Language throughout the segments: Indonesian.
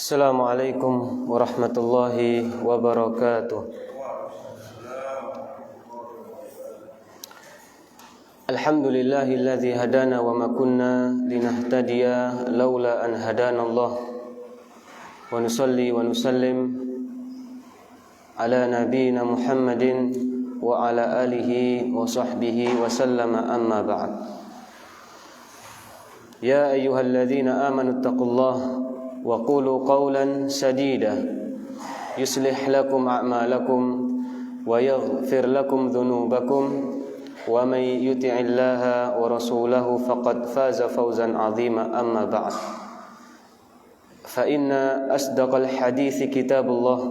Assalamualaikum warahmatullahi wabarakatuh. Alhamdulillahilladzi hadana wa ma kunna linahtadiya laula an hadanallah. Wa nusalli wa nusallim ala nabiyyina Muhammadin wa ala alihi wa sahbihi wa sallama, amma ba'd. Ya ayyuhalladzina amanu taqullaha wa qulu qawlan sadida yuslih lakum a'malakum wa yaghfir lakum dhunubakum wa may yuti'illaha wa rasulahu faqad faza fawzan 'azima, amma ba'd. Fa inna asdaqal hadithi kitabullah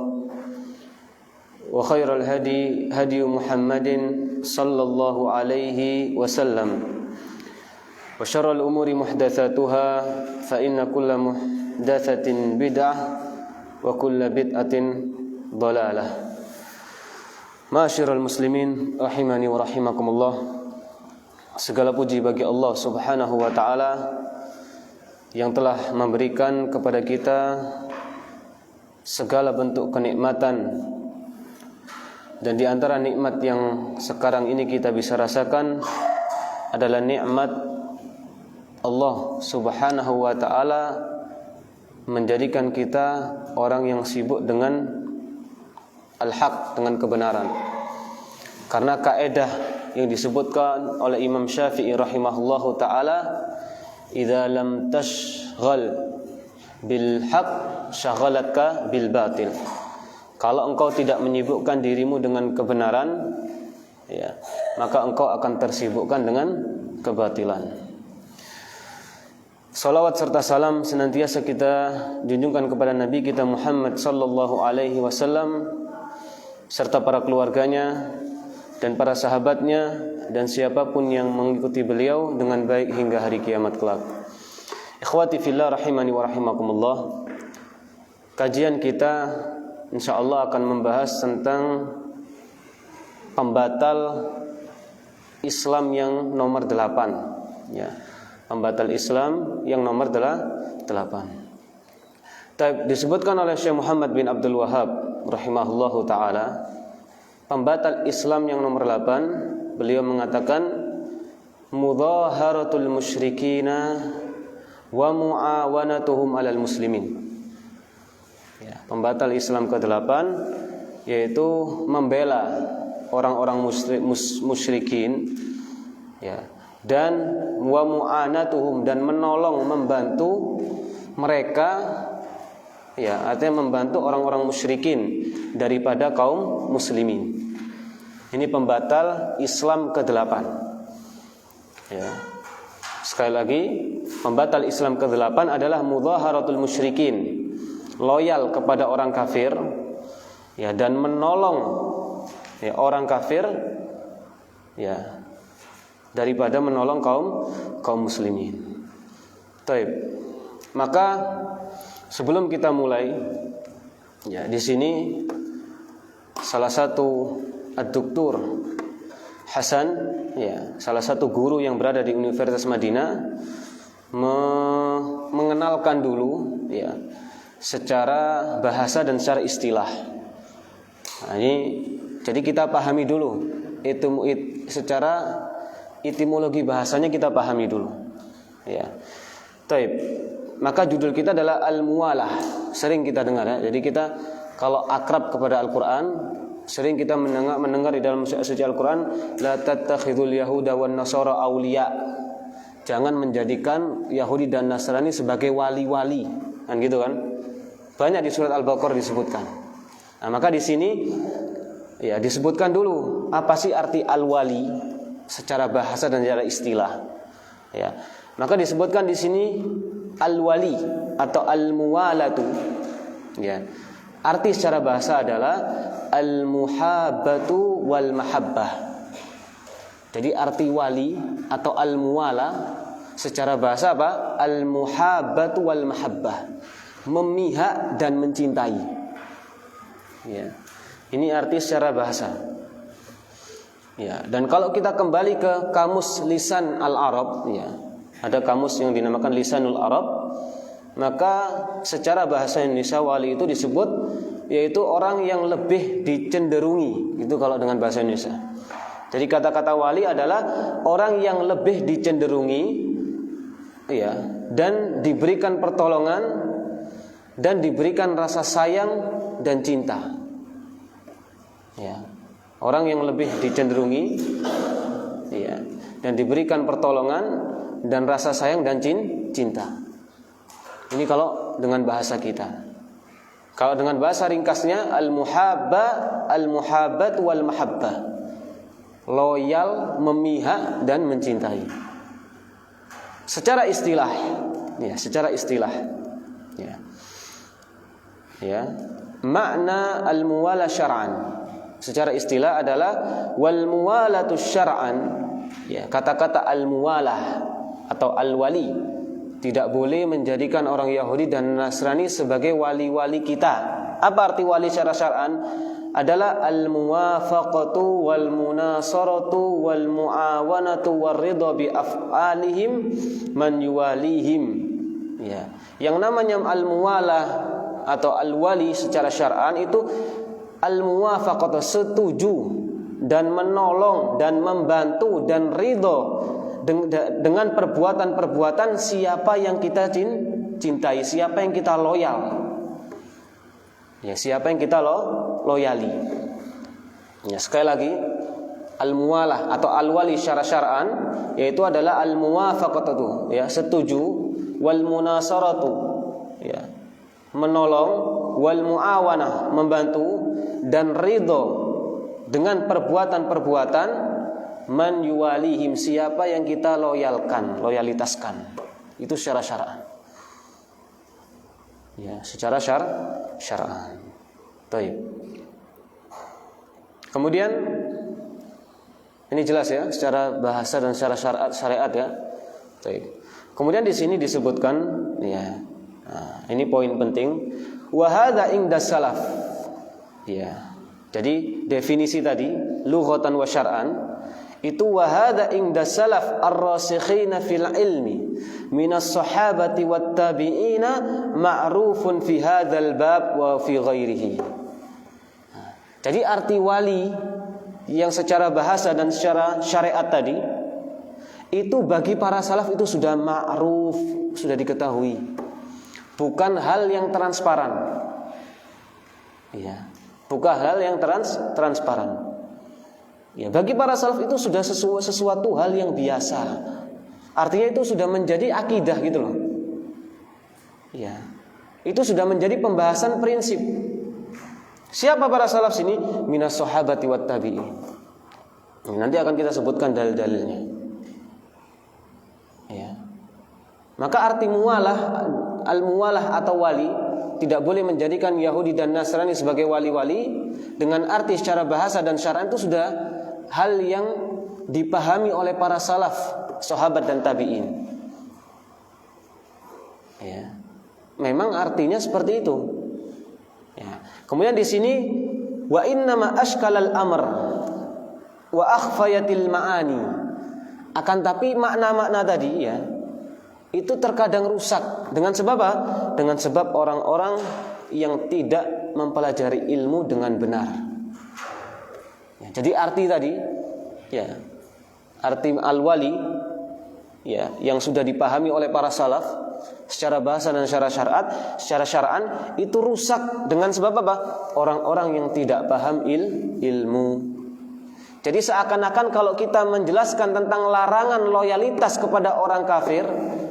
wa khairal hadi hadi Muhammadin sallallahu alaihi wasallam wa syarrul umuri muhdatsatuha fa inna kulla muhdatsatin bid'ah wa kullu bid'atin dhalalah. Ma'asyiral muslimin rahimani wa rahimakumullah. Segala puji bagi Allah Subhanahu wa taala yang telah memberikan kepada kita segala bentuk kenikmatan, dan di antara nikmat yang sekarang ini kita bisa rasakan adalah nikmat Allah Subhanahu wa taala menjadikan kita orang yang sibuk dengan al-haq, dengan kebenaran. Karena kaidah yang disebutkan oleh Imam Syafi'i rahimahullahu taala, idza lam tashghal bil haqq shaghalatka bil batil. Kalau engkau tidak menyibukkan dirimu dengan kebenaran, ya, maka engkau akan tersibukkan dengan kebatilan. Salawat serta salam senantiasa kita junjungkan kepada Nabi kita Muhammad sallallahu alaihi wasallam serta para keluarganya dan para sahabatnya dan siapapun yang mengikuti beliau dengan baik hingga hari kiamat kelak. Ikhwati fillah rahimani wa rahimakumullah. Kajian kita insyaallah akan membahas tentang pembatal Islam yang nomor 8, ya. Pembatal Islam yang nomor 8. Disebutkan oleh Syekh Muhammad bin Abdul Wahhab rahimahullahu taala, pembatal Islam yang nomor 8, beliau mengatakan mudhaharatul musyrikina wa muawanatuhum alal muslimin. Ya, pembatal Islam ke-8 yaitu membela orang-orang musyrikin, ya, dan wa mu'anatuhum, dan menolong, membantu mereka, ya, artinya membantu orang-orang musyrikin daripada kaum muslimin. Ini pembatal Islam ke-8, ya. Sekali lagi, pembatal Islam ke-8 adalah mudhaharatul musyrikin, loyal kepada orang kafir, ya, dan menolong, ya, orang kafir, ya, daripada menolong kaum muslimin. Baik. Maka sebelum kita mulai, ya, di sini salah satu ad-doktor Hasan, ya, salah satu guru yang berada di Universitas Madinah mengenalkan dulu, ya, secara bahasa dan secara istilah. Nah, ini jadi kita pahami dulu itu secara etimologi bahasanya, kita pahami dulu, ya. Taib. Maka judul kita adalah al-muwalah. Sering kita dengar, ya. Jadi kita kalau akrab kepada Al-Qur'an, sering kita mendengar di dalam suci Al-Qur'an, la tattakhidul yahuda wan nasara auliya. Jangan menjadikan Yahudi dan Nasrani sebagai wali-wali. Kan gitu kan? Banyak di surat Al-Baqarah disebutkan. Nah, maka di sini, ya, disebutkan dulu apa sih arti al-wali secara bahasa dan secara istilah, ya. Maka disebutkan di sini al-wali atau al-muwalatu, ya. Arti secara bahasa adalah al-muhabbatu wal mahabbah. Jadi arti wali atau al-muwala secara bahasa apa? Al-muhabbatu wal mahabbah, memihak dan mencintai, ya. Ini arti secara bahasa. Ya, dan kalau kita kembali ke kamus Lisan Al-Arab, ya, ada kamus yang dinamakan Lisanul Arab, maka secara bahasa Indonesia wali itu disebut yaitu orang yang lebih dicenderungi. Itu kalau dengan bahasa Indonesia. Jadi kata-kata wali adalah orang yang lebih dicenderungi, ya, dan diberikan pertolongan dan diberikan rasa sayang dan cinta. Ya. Orang yang lebih dicenderungi, ya, dan diberikan pertolongan dan rasa sayang dan cinta. Ini kalau dengan bahasa kita. Kalau dengan bahasa ringkasnya al-muhabbat wal mahabbah. Loyal, memihak dan mencintai. Secara istilah, ya, ya. Ya. Makna al-muwala syar'an. Secara istilah adalah wal muwalatu syar'an. Ya, kata-kata al-muwalah atau al-wali tidak boleh menjadikan orang Yahudi dan Nasrani sebagai wali-wali kita. Apa arti wali secara syar'an? Adalah al-muwafaqatu wal munasaratu wal muawanatu war ridha bi af'alihim man yuwalihim. Ya. Yang namanya al-muwalah atau al-wali secara syar'an itu al-muwafaqatu, setuju dan menolong dan membantu dan ridha dengan perbuatan-perbuatan siapa yang kita cintai, siapa yang kita loyal. Ya, siapa yang kita loyali. Ya, sekali lagi al-muwalah atau al-wali secara syar'an yaitu adalah al-muwafaqatu, ya, setuju, wal munasaratu, ya, menolong, wal muawanah, membantu, dan ridho dengan perbuatan-perbuatan man yuwalihim, siapa yang kita loyalitaskan. Itu secara syar'an. Ya, secara syar'an. Baik. Kemudian ini jelas ya secara bahasa dan secara syariat ya. Baik. Kemudian di sini disebutkan ya. Nah, ini poin penting. Wa hadza inda salaf. Ya. Jadi definisi tadi lughatan wa syar'an itu wa hadza inda salaf ar-rasikhina fil ilmi minas sahabati wat tabi'ina ma'rufun fi hadzal bab wa fi ghairihi. Jadi arti wali yang secara bahasa dan secara syariat tadi itu bagi para salaf itu sudah ma'ruf, sudah diketahui. Bukan hal yang transparan. Ya, bukan hal yang transparan. Ya, bagi para salaf itu sudah sesuatu hal yang biasa. Artinya itu sudah menjadi akidah gitu loh. Ya. Itu sudah menjadi pembahasan prinsip. Siapa para salaf sini? Minas sahabati wat tabi'in. Nanti akan kita sebutkan dalil-dalilnya. Ya. Maka arti muwalah, al-muwalah atau wali tidak boleh menjadikan Yahudi dan Nasrani sebagai wali-wali. Dengan arti secara bahasa dan syar'an itu sudah hal yang dipahami oleh para salaf, sahabat dan tabi'in. Ya. Memang artinya seperti itu. Ya. Kemudian di sini wa innama ashkalal amr wa akhfayatil ma'ani. Akan tapi makna-makna tadi ya itu terkadang rusak dengan sebab apa? Dengan sebab orang-orang yang tidak mempelajari ilmu dengan benar. Ya, jadi arti tadi, ya, arti al-wali, ya, yang sudah dipahami oleh para salaf secara bahasa dan secara syar'an itu rusak dengan sebab apa? Orang-orang yang tidak paham ilmu. Jadi seakan-akan kalau kita menjelaskan tentang larangan loyalitas kepada orang kafir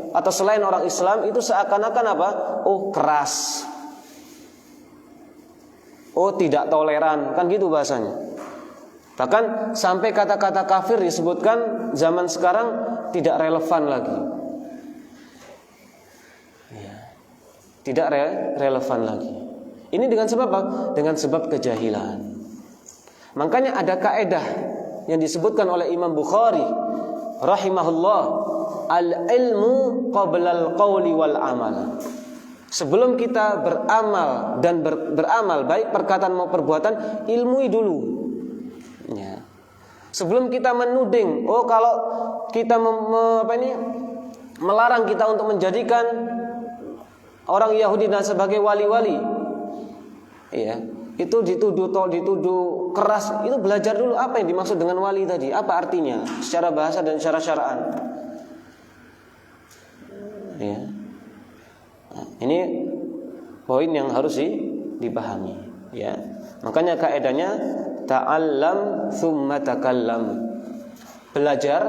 atau selain orang Islam itu seakan-akan apa? Oh, keras. Oh, tidak toleran, kan gitu bahasanya. Bahkan sampai kata-kata kafir disebutkan zaman sekarang tidak relevan lagi. Ya. Tidak relevan lagi. Ini dengan sebab apa? Dengan sebab kejahilan. Makanya ada kaedah yang disebutkan oleh Imam Bukhari rahimahullah, al-ilmu qabla al-qawli wal amal. Sebelum kita beramal dan beramal baik perkataan maupun perbuatan, ilmui dulu. Ya. Sebelum kita menuding, oh kalau kita melarang kita untuk menjadikan orang Yahudi dan sebagai wali-wali, ya, itu dituduh keras. Itu belajar dulu apa yang dimaksud dengan wali tadi, apa artinya secara bahasa dan secara syara'an. Ya. Nah, ini poin yang harus dipahami, ya. Makanya kaidahnya ta'allam tsumma takallam. Belajar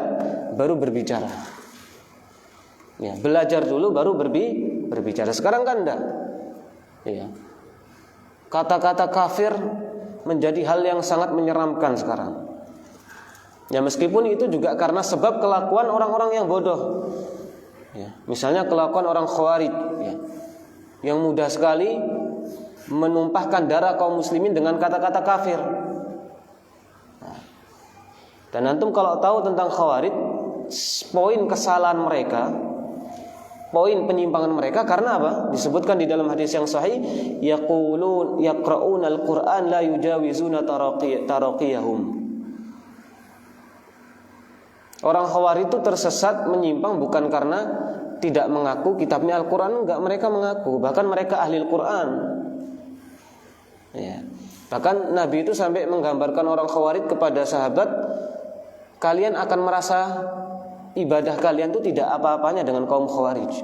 baru berbicara. Ya, belajar dulu baru berbicara. Sekarang kan enggak. Ya. Kata-kata kafir menjadi hal yang sangat menyeramkan sekarang. Ya, meskipun itu juga karena sebab kelakuan orang-orang yang bodoh. Ya, misalnya kelakuan orang Khawarij, ya, yang mudah sekali menumpahkan darah kaum muslimin dengan kata-kata kafir. Dan antum kalau tahu tentang Khawarij, poin kesalahan mereka, poin penyimpangan mereka karena apa? Disebutkan di dalam hadis yang sahih, yaqulun yaqra'unal Qur'an la yujawizuna taraqiyahum. Orang Khawarij itu tersesat, menyimpang bukan karena tidak mengaku kitabnya Al-Qur'an, enggak, mereka mengaku, bahkan mereka ahli Al-Qur'an. Ya. Bahkan Nabi itu sampai menggambarkan orang Khawarij kepada sahabat, kalian akan merasa ibadah kalian itu tidak apa-apanya dengan kaum Khawarij.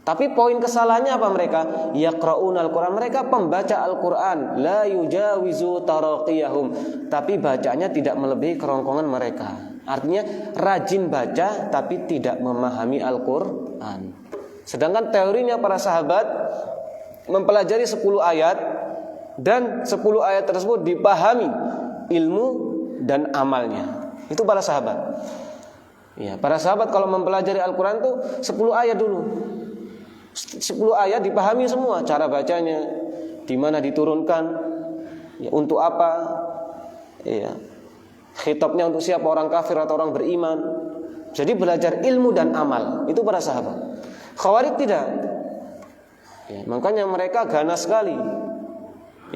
Tapi poin kesalahannya apa mereka? Yaqra'unal Qur'an, mereka pembaca Al-Qur'an, la yujawizu taraqiyahum, tapi bacanya tidak melebihi kerongkongan mereka. Artinya rajin baca tapi tidak memahami Al-Qur'an. Sedangkan teorinya para sahabat mempelajari 10 ayat dan 10 ayat tersebut dipahami ilmu dan amalnya. Itu para sahabat. Ya, para sahabat kalau mempelajari Al-Qur'an tuh 10 ayat dulu. 10 ayat dipahami semua, cara bacanya, di mana diturunkan, ya, untuk apa, ya, khitabnya untuk siapa, orang kafir atau orang beriman. Jadi belajar ilmu dan amal, itu para sahabat. Khawarij tidak. Ya, makanya mereka ganas sekali.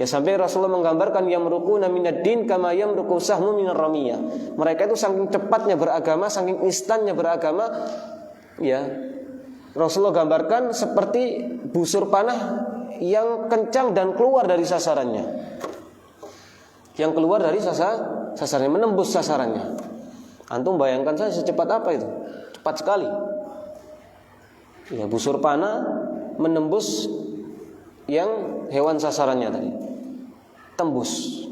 Ya, sampai Rasulullah menggambarkan yamruquna minad din kama yamruqu sahmu minar ramiyah. Mereka itu saking cepatnya beragama, saking instannya beragama, ya. Rasulullah gambarkan seperti busur panah yang kencang dan keluar dari sasarannya. Yang keluar dari sasarannya, menembus sasarannya. Antum bayangkan saja secepat apa itu? Cepat sekali. Ya, busur panah menembus yang hewan sasarannya tadi. Tembus.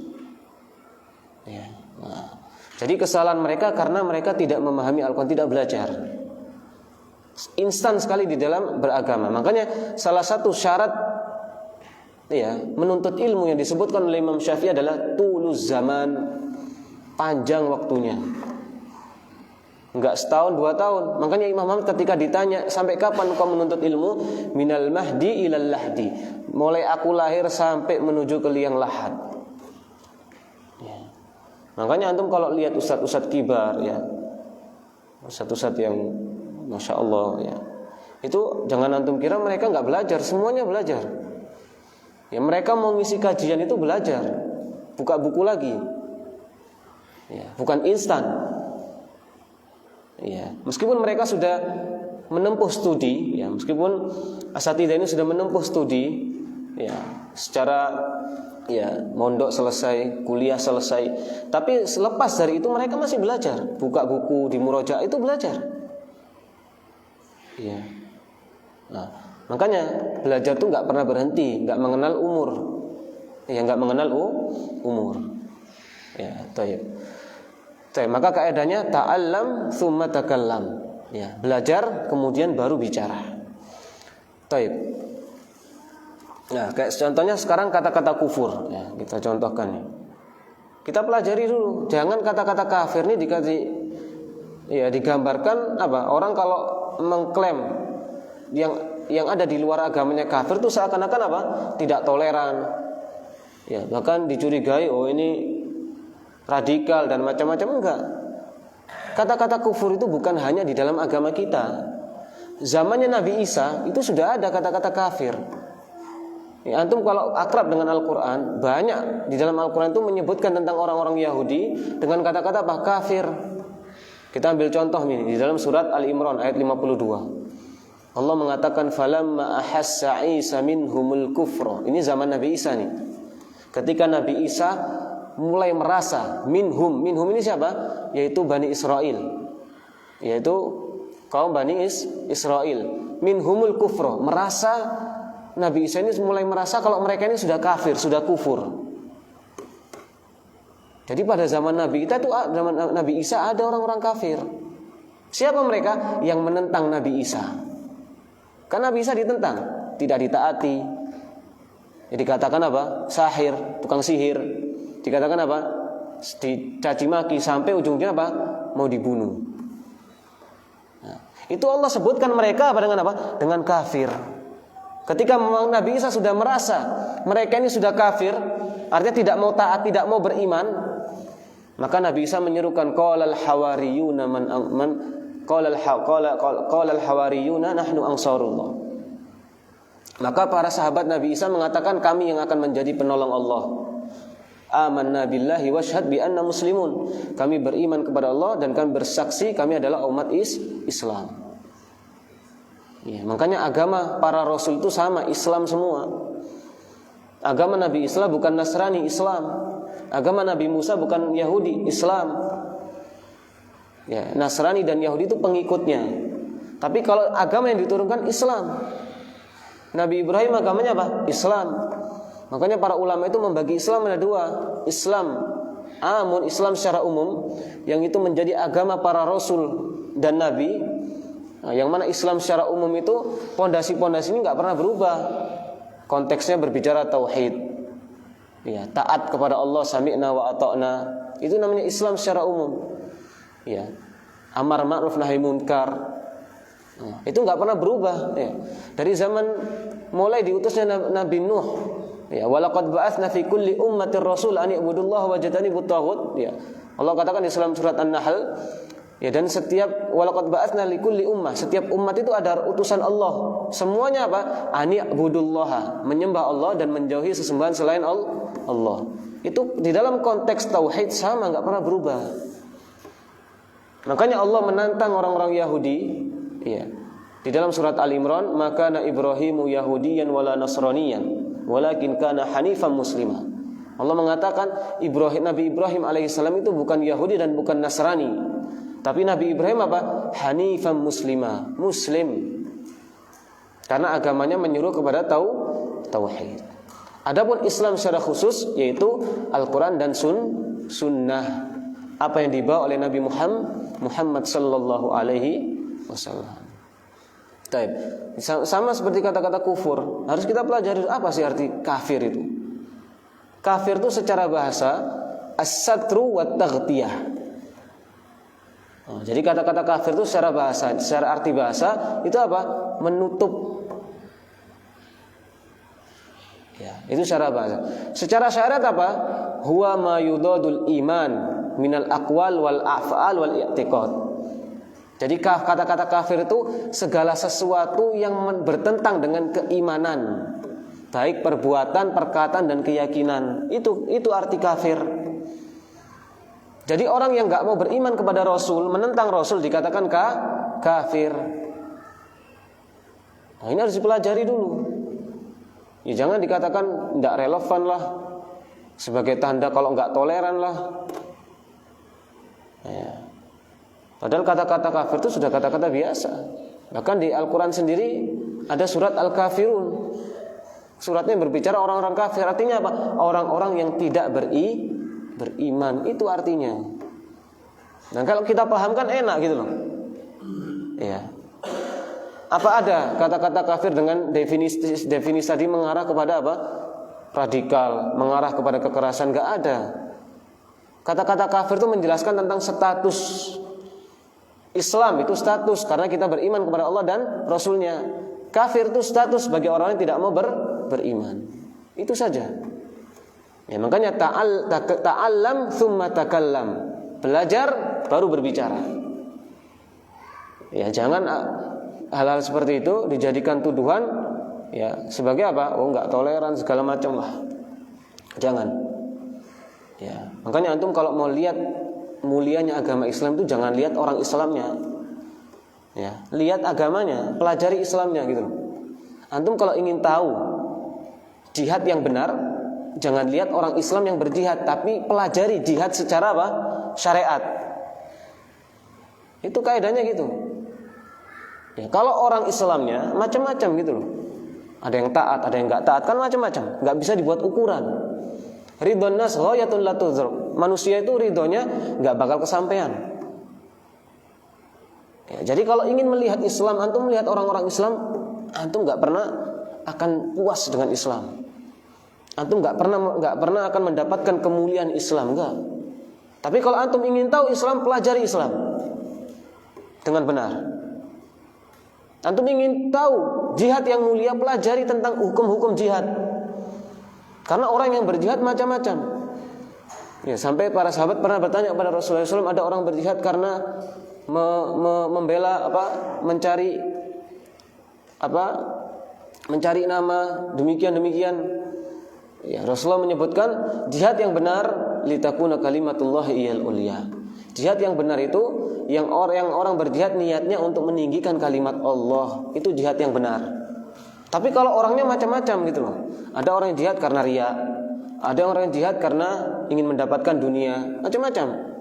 Ya. Nah, jadi kesalahan mereka karena mereka tidak memahami Al-Quran, tidak belajar. Instan sekali di dalam beragama. Makanya salah satu syarat, ya, menuntut ilmu yang disebutkan oleh Imam Syafi'i adalah tuluz zaman, panjang waktunya. Enggak setahun 2 tahun. Makanya Imam Ahmad ketika ditanya, sampai kapan kau menuntut ilmu? Minal mahdi ilal lahdi. Mulai aku lahir sampai menuju ke liang lahat. Ya. Makanya antum kalau lihat ustadz-ustadz kibar, ya, ustadz-ustadz yang Masya Allah, ya, itu jangan antum kira mereka nggak belajar, semuanya belajar. Ya, mereka mau ngisi kajian itu belajar, buka buku lagi, ya, bukan instan. Ya, meskipun mereka sudah menempuh studi, ya, meskipun asatidzah ini sudah menempuh studi, ya, secara, ya, mondok selesai, kuliah selesai, tapi selepas dari itu mereka masih belajar, buka buku di murojaah itu belajar. Ya. Nah, makanya belajar tuh nggak pernah berhenti, nggak mengenal umur, ya, nggak mengenal umur. Ya, taib. Maka kaidahnya ta'allam tsumma takallam. Ya, belajar kemudian baru bicara. Taib. Nah, kayak contohnya sekarang kata-kata kufur, ya, kita contohkan, ya. Kita pelajari dulu, jangan kata-kata kafir ini dikasih, ya, digambarkan apa? Orang kalau mengklaim yang ada di luar agamanya kafir itu seakan-akan apa? Tidak toleran. Ya, bahkan dicurigai, oh ini radikal dan macam-macam. Enggak. Kata-kata kufur itu bukan hanya di dalam agama kita. Zamannya Nabi Isa itu sudah ada kata-kata kafir. Ya, antum kalau akrab dengan Al-Quran, banyak di dalam Al-Quran itu menyebutkan tentang orang-orang Yahudi dengan kata-kata apa? Kafir. Kita ambil contoh ini di dalam surat Al-Imran ayat 52. Allah mengatakan falamma ahassa Isa minhumul kufra. Ini zaman Nabi Isa nih. Ketika Nabi Isa mulai merasa minhum ini siapa? Yaitu Bani Israel. Yaitu kaum Bani Israel. Minhumul kufra, merasa Nabi Isa ini mulai merasa kalau mereka ini sudah kafir, sudah kufur. Jadi pada zaman Nabi kita tuh, zaman Nabi Isa ada orang-orang kafir. Siapa mereka? Yang menentang Nabi Isa. Karena Nabi Isa ditentang, tidak ditaati. Jadi dikatakan apa? Sahir, tukang sihir. Dikatakan apa? Dicaci maki sampai ujungnya apa? Mau dibunuh. Nah, itu Allah sebutkan mereka apa dengan apa? Dengan kafir. Ketika Nabi Isa sudah merasa mereka ini sudah kafir, artinya tidak mau taat, tidak mau beriman, maka Nabi Isa menyerukan qalal hawariyuna qalal hawariyuna nahnu ansarullah. Maka para sahabat Nabi Isa mengatakan kami yang akan menjadi penolong Allah. Amanna billahi washhad bi anna muslimun. Kami beriman kepada Allah dan kami bersaksi kami adalah umat Islam. Ya, makanya agama para rasul itu sama, Islam semua. Agama Nabi Isa bukan Nasrani, Islam. Agama Nabi Musa bukan Yahudi, Islam. Ya, Nasrani dan Yahudi itu pengikutnya. Tapi kalau agama yang diturunkan Islam. Nabi Ibrahim agamanya apa? Islam. Makanya para ulama itu membagi Islam ada dua. Islam amun, Islam secara umum, yang itu menjadi agama para rasul dan nabi. Nah, yang mana Islam secara umum itu pondasi-pondasi ini nggak pernah berubah. Konteksnya berbicara tauhid, ya, taat kepada Allah, sami'na wa ata'na. Itu namanya Islam secara umum. Ya, amar ma'ruf nahi munkar. Nah, itu nggak pernah berubah. Ya. Dari zaman mulai diutusnya Nabi Nuh. Ya, walaqad ba'atsna fi kulli ummatir rasul an i'budullaha wajtanibut taghut. Ya. Allah katakan di dalam surat An-Nahl. Ya, dan setiap walaqad ba'atsna likulli ummah, setiap umat itu ada utusan Allah. Semuanya apa? Ani ibudullaha, menyembah Allah dan menjauhi sesembahan selain Allah. Itu di dalam konteks tauhid sama, enggak pernah berubah. Makanya Allah menantang orang-orang Yahudi, ya. Di dalam surat Al-Imran, maka na Ibrahimu yahudiyan wala nasraniyan, walakin kana hanifan muslima. Allah mengatakan Nabi Ibrahim alaihissalam itu bukan Yahudi dan bukan Nasrani. Tapi Nabi Ibrahim apa? Hanifan muslima, muslim. Karena agamanya menyuruh kepada tauhid. Adapun Islam secara khusus yaitu Al-Quran dan sunnah. Apa yang dibawa oleh Nabi Muhammad sallallahu alaihi wasallam. Taib. Sama seperti kata-kata kufur. Harus kita pelajari apa sih arti kafir itu. Kafir itu secara bahasa as-satru wa taghtiyah. Jadi kata-kata kafir itu secara bahasa, secara arti bahasa itu apa? Menutup. Ya, itu secara bahasa. Secara syariat apa? Huwa ma yudadul iman minal aqwal wal af'al wal i'tiqad. Jadi kata-kata kafir itu segala sesuatu yang bertentang dengan keimanan, baik perbuatan, perkataan dan keyakinan. Itu arti kafir. Jadi orang yang enggak mau beriman kepada Rasul, menentang Rasul dikatakan kafir. Nah, ini harus dipelajari dulu. Ya jangan dikatakan enggak relevan lah, sebagai tanda kalau enggak toleran lah. Ya. Padahal kata-kata kafir itu sudah kata-kata biasa. Bahkan di Al-Quran sendiri ada surat Al-Kafirun. Suratnya berbicara orang-orang kafir. Artinya apa? Orang-orang yang tidak beriman, itu artinya. Nah kalau kita pahamkan enak gitu loh. Ya. Apa ada kata-kata kafir dengan definisi tadi mengarah kepada apa? Radikal, mengarah kepada kekerasan? Gak ada. Kata-kata kafir itu menjelaskan tentang status Islam, itu status karena kita beriman kepada Allah dan Rasulnya. Kafir itu status bagi orang yang tidak mau beriman. Itu saja. Ya, makanya ta'allam thumma takallam. Belajar baru berbicara. Ya, jangan hal-hal seperti itu dijadikan tuduhan ya sebagai apa? Oh, enggak toleran segala macam lah. Jangan. Ya, makanya antum kalau mau lihat mulianya agama Islam itu jangan lihat orang Islamnya. Ya, lihat agamanya, pelajari Islamnya gitu. Antum kalau ingin tahu jihad yang benar, jangan lihat orang Islam yang berjihad, tapi pelajari jihad secara apa? Syariat. Itu kaidahnya gitu. Ya, kalau orang Islamnya macam-macam gitu loh. Ada yang taat, ada yang enggak taat, kan macam-macam. Enggak bisa dibuat ukuran. Ridhon nas ghayatun la tudrak. Manusia itu ridhonya enggak bakal kesampaian. Ya, jadi kalau ingin melihat Islam, antum melihat orang-orang Islam, antum enggak pernah akan puas dengan Islam. Antum enggak pernah akan mendapatkan kemuliaan Islam, enggak. Tapi kalau antum ingin tahu Islam, pelajari Islam dengan benar. Antum ingin tahu jihad yang mulia, pelajari tentang hukum-hukum jihad. Karena orang yang berjihad macam-macam. Ya, sampai para sahabat pernah bertanya kepada Rasulullah SAW, ada orang berjihad karena membela mencari nama, demikian. Ya, Rasulullah menyebutkan jihad yang benar litakuna kalimatullahi iyal ulia. Jihad yang benar itu yang orang berjihad niatnya untuk meninggikan kalimat Allah, itu jihad yang benar. Tapi kalau orangnya macam-macam gitu loh. Ada orang yang jihad karena riya, ada orang yang jihad karena ingin mendapatkan dunia, macam-macam.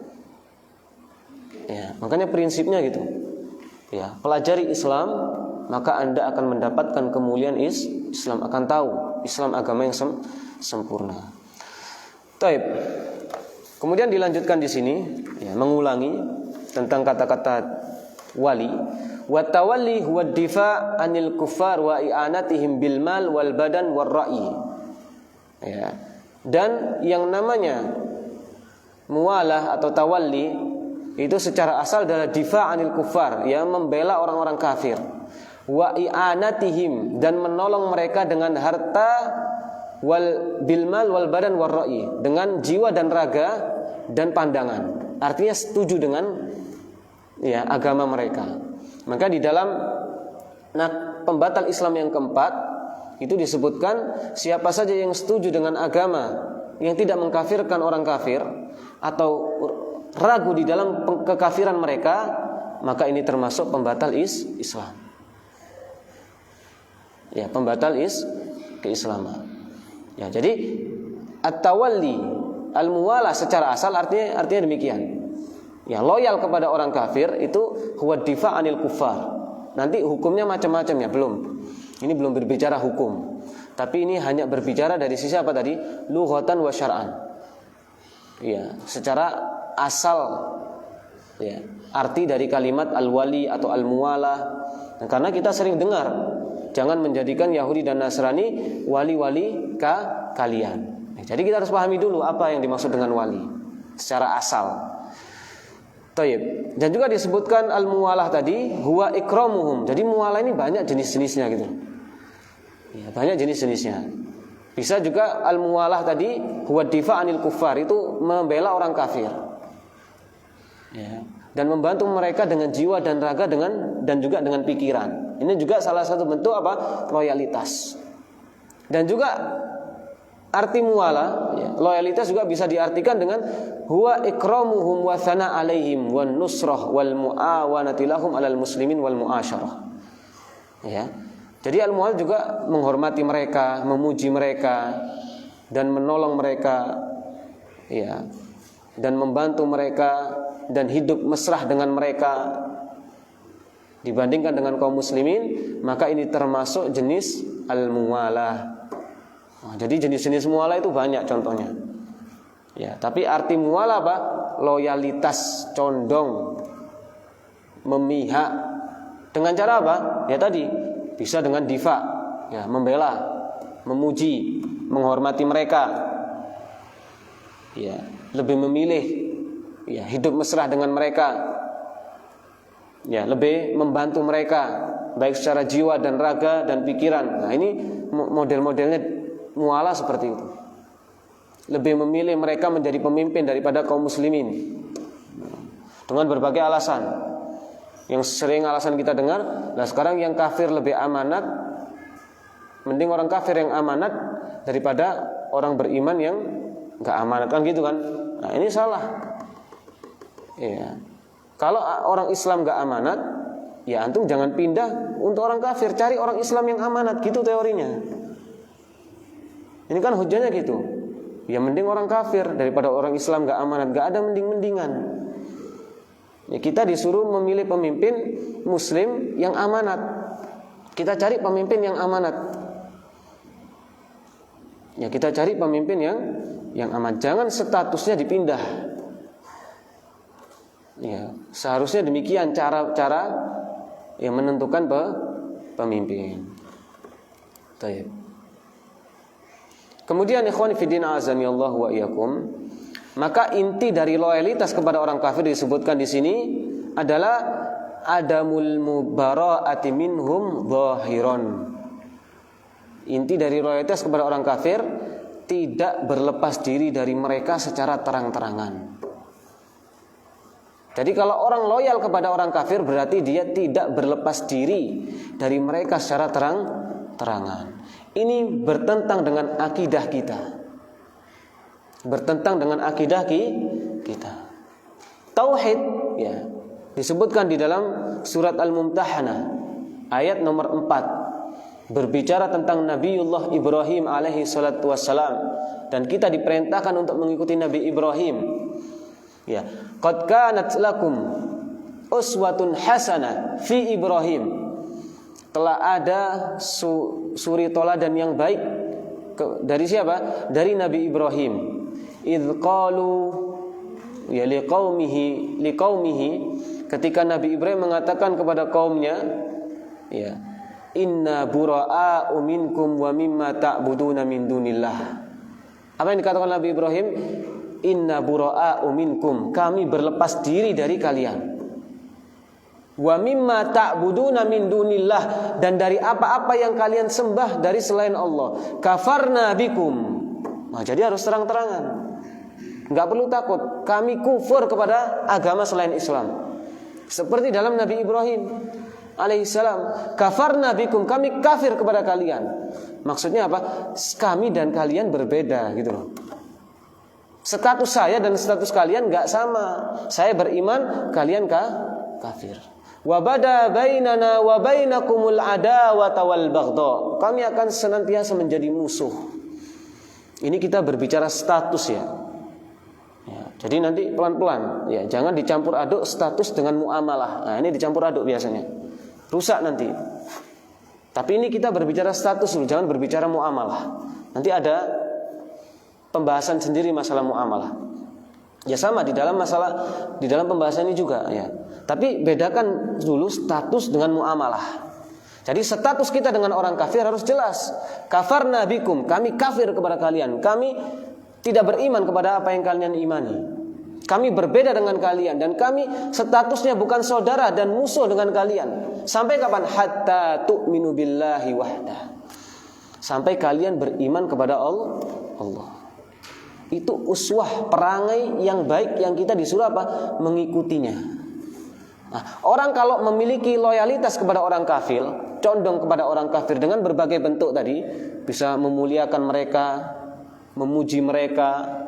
Ya, makanya prinsipnya gitu. Ya, pelajari Islam, maka Anda akan mendapatkan kemuliaan Islam, akan tahu Islam agama yang sempurna. Taib. Kemudian dilanjutkan di sini, ya, mengulangi tentang kata-kata wali. Wa tawalli huwa difa' anil kuffar wa i'anatihim bil mal wal badan war ra'i. Ya. Dan yang namanya muwalah atau tawalli itu secara asal adalah difa' anil kuffar, ya, membela orang-orang kafir. Wa i'anatihim, dan menolong mereka dengan harta, wal bil mal wal badan war ra'i, dengan jiwa dan raga dan pandangan. Artinya setuju dengan, ya, agama mereka. Maka di dalam pembatal Islam yang keempat itu disebutkan siapa saja yang setuju dengan agama yang tidak mengkafirkan orang kafir atau ragu di dalam kekafiran mereka, maka ini termasuk pembatal Islam. Ya, pembatal keislaman. Ya, jadi at-tawalli al-muwalah secara asal artinya demikian. Ya, loyal kepada orang kafir itu huwa difa' anil kuffar. Nanti hukumnya macam-macam, ya, belum. Ini belum berbicara hukum. Tapi ini hanya berbicara dari sisi apa tadi? Lughatan wa syar'an. Ya, secara asal, ya, arti dari kalimat al-wali atau al-muwalah. Nah, karena kita sering dengar, jangan menjadikan Yahudi dan Nasrani wali-wali kalian. Nah, jadi kita harus pahami dulu apa yang dimaksud dengan wali secara asal. Taib. Dan juga disebutkan al-muwalah tadi huwa ikramuhum. Jadi muwalah ini banyak jenis-jenisnya gitu. Ya, banyak jenis-jenisnya. Bisa juga al-muwalah tadi huwa difa' anil kuffar, itu membela orang kafir. Ya, dan membantu mereka dengan jiwa dan raga dan juga dengan pikiran. Ini juga salah satu bentuk apa? Loyalitas. Dan juga arti muwala, ya, loyalitas juga bisa diartikan dengan huwa ikramuhum wa thana alaihim wan nusrah wal muawanati lahum alal muslimin wal muasyarah. Ya. Jadi al-muwal juga menghormati mereka, memuji mereka dan menolong mereka, ya, dan membantu mereka dan hidup mesrah dengan mereka dibandingkan dengan kaum muslimin, maka ini termasuk jenis al-muwalah. Nah, jadi jenis-jenis muwalah itu banyak contohnya. Ya, tapi arti muwalah apa? Loyalitas, condong, memihak. Dengan cara apa? Ya tadi, bisa dengan difa, ya, membela, memuji, menghormati mereka. Ya, lebih memilih, ya, hidup mesra dengan mereka. Ya, lebih membantu mereka baik secara jiwa dan raga dan pikiran. Nah, ini model-modelnya muwalah seperti itu. Lebih memilih mereka menjadi pemimpin daripada kaum muslimin dengan berbagai alasan. Yang sering alasan kita dengar, nah sekarang yang kafir lebih amanat, mending orang kafir yang amanat daripada orang beriman yang gak amanat, kan gitu kan. Nah, ini salah. Ya. Kalau orang Islam gak amanat, ya antum jangan pindah untuk orang kafir, cari orang Islam yang amanat, gitu teorinya. Ini kan hujahnya gitu. Ya mending orang kafir daripada orang Islam gak amanat, gak ada mending-mendingan. Ya kita disuruh memilih pemimpin muslim yang amanat. Kita cari pemimpin yang amanat. Ya kita cari pemimpin yang aman. Jangan statusnya dipindah. Ya, seharusnya demikian cara-cara yang menentukan pemimpin. Baik. Kemudian ikhwani fiddin azani Allah wa iyyakum, maka inti dari loyalitas kepada orang kafir disebutkan di sini adalah adamul mubara'ati minhum zahiron. Inti dari loyalitas kepada orang kafir tidak berlepas diri dari mereka secara terang-terangan. Jadi kalau orang loyal kepada orang kafir berarti dia tidak berlepas diri dari mereka secara terang-terangan. Ini bertentang dengan akidah kita. Bertentang dengan akidah kita. Tauhid ya disebutkan di dalam surat Al-Mumtahanah ayat nomor 4, berbicara tentang Nabiullah Ibrahim alaihi salatu wassalam, dan kita diperintahkan untuk mengikuti Nabi Ibrahim. Ya, qad kanat lakum uswatun hasanah fi Ibrahim. Telah ada suri toladan yang baik dari siapa? Dari Nabi Ibrahim. Idz qalu ya liqaumihi, ketika Nabi Ibrahim mengatakan kepada kaumnya, ya, inna bura'a'u minkum wa mimma ta'buduna min dunillah. Apa yang dikatakan Nabi Ibrahim? Inna bura'a'u minkum, kami berlepas diri dari kalian. Wa mimma ta'buduna min dunillah, dan dari apa-apa yang kalian sembah dari selain Allah. Kafarna bikum. Nah, jadi harus terang-terangan. Enggak perlu takut. Kami kufur kepada agama selain Islam. Seperti dalam Nabi Ibrahim alaihissalam, kafarna bikum, kami kafir kepada kalian. Maksudnya apa? Kami dan kalian berbeda gitu loh. Status saya dan status kalian enggak sama. Saya beriman, kalian kafir. Wa bada bainana wa bainakumul adawata wal baghdha. Kami akan senantiasa menjadi musuh. Ini kita berbicara status ya. Jadi nanti pelan-pelan ya, jangan dicampur aduk status dengan muamalah. Nah, ini dicampur aduk biasanya. Rusak nanti. Tapi ini kita berbicara status dulu, jangan berbicara muamalah. Nanti ada pembahasan sendiri masalah muamalah. Ya sama di dalam pembahasan ini juga ya. Tapi bedakan dulu status dengan muamalah. Jadi status kita dengan orang kafir harus jelas. Kafarna bikum, kami kafir kepada kalian. Kami tidak beriman kepada apa yang kalian imani. Kami berbeda dengan kalian dan kami statusnya bukan saudara dan musuh dengan kalian. Sampai kapan? Hatta tu'minu billahi wahdah. Sampai kalian beriman kepada Allah. Itu uswah, perangai yang baik yang kita disuruh apa? Mengikutinya. Nah, orang kalau memiliki loyalitas kepada orang kafir, condong kepada orang kafir dengan berbagai bentuk tadi, bisa memuliakan mereka, memuji mereka,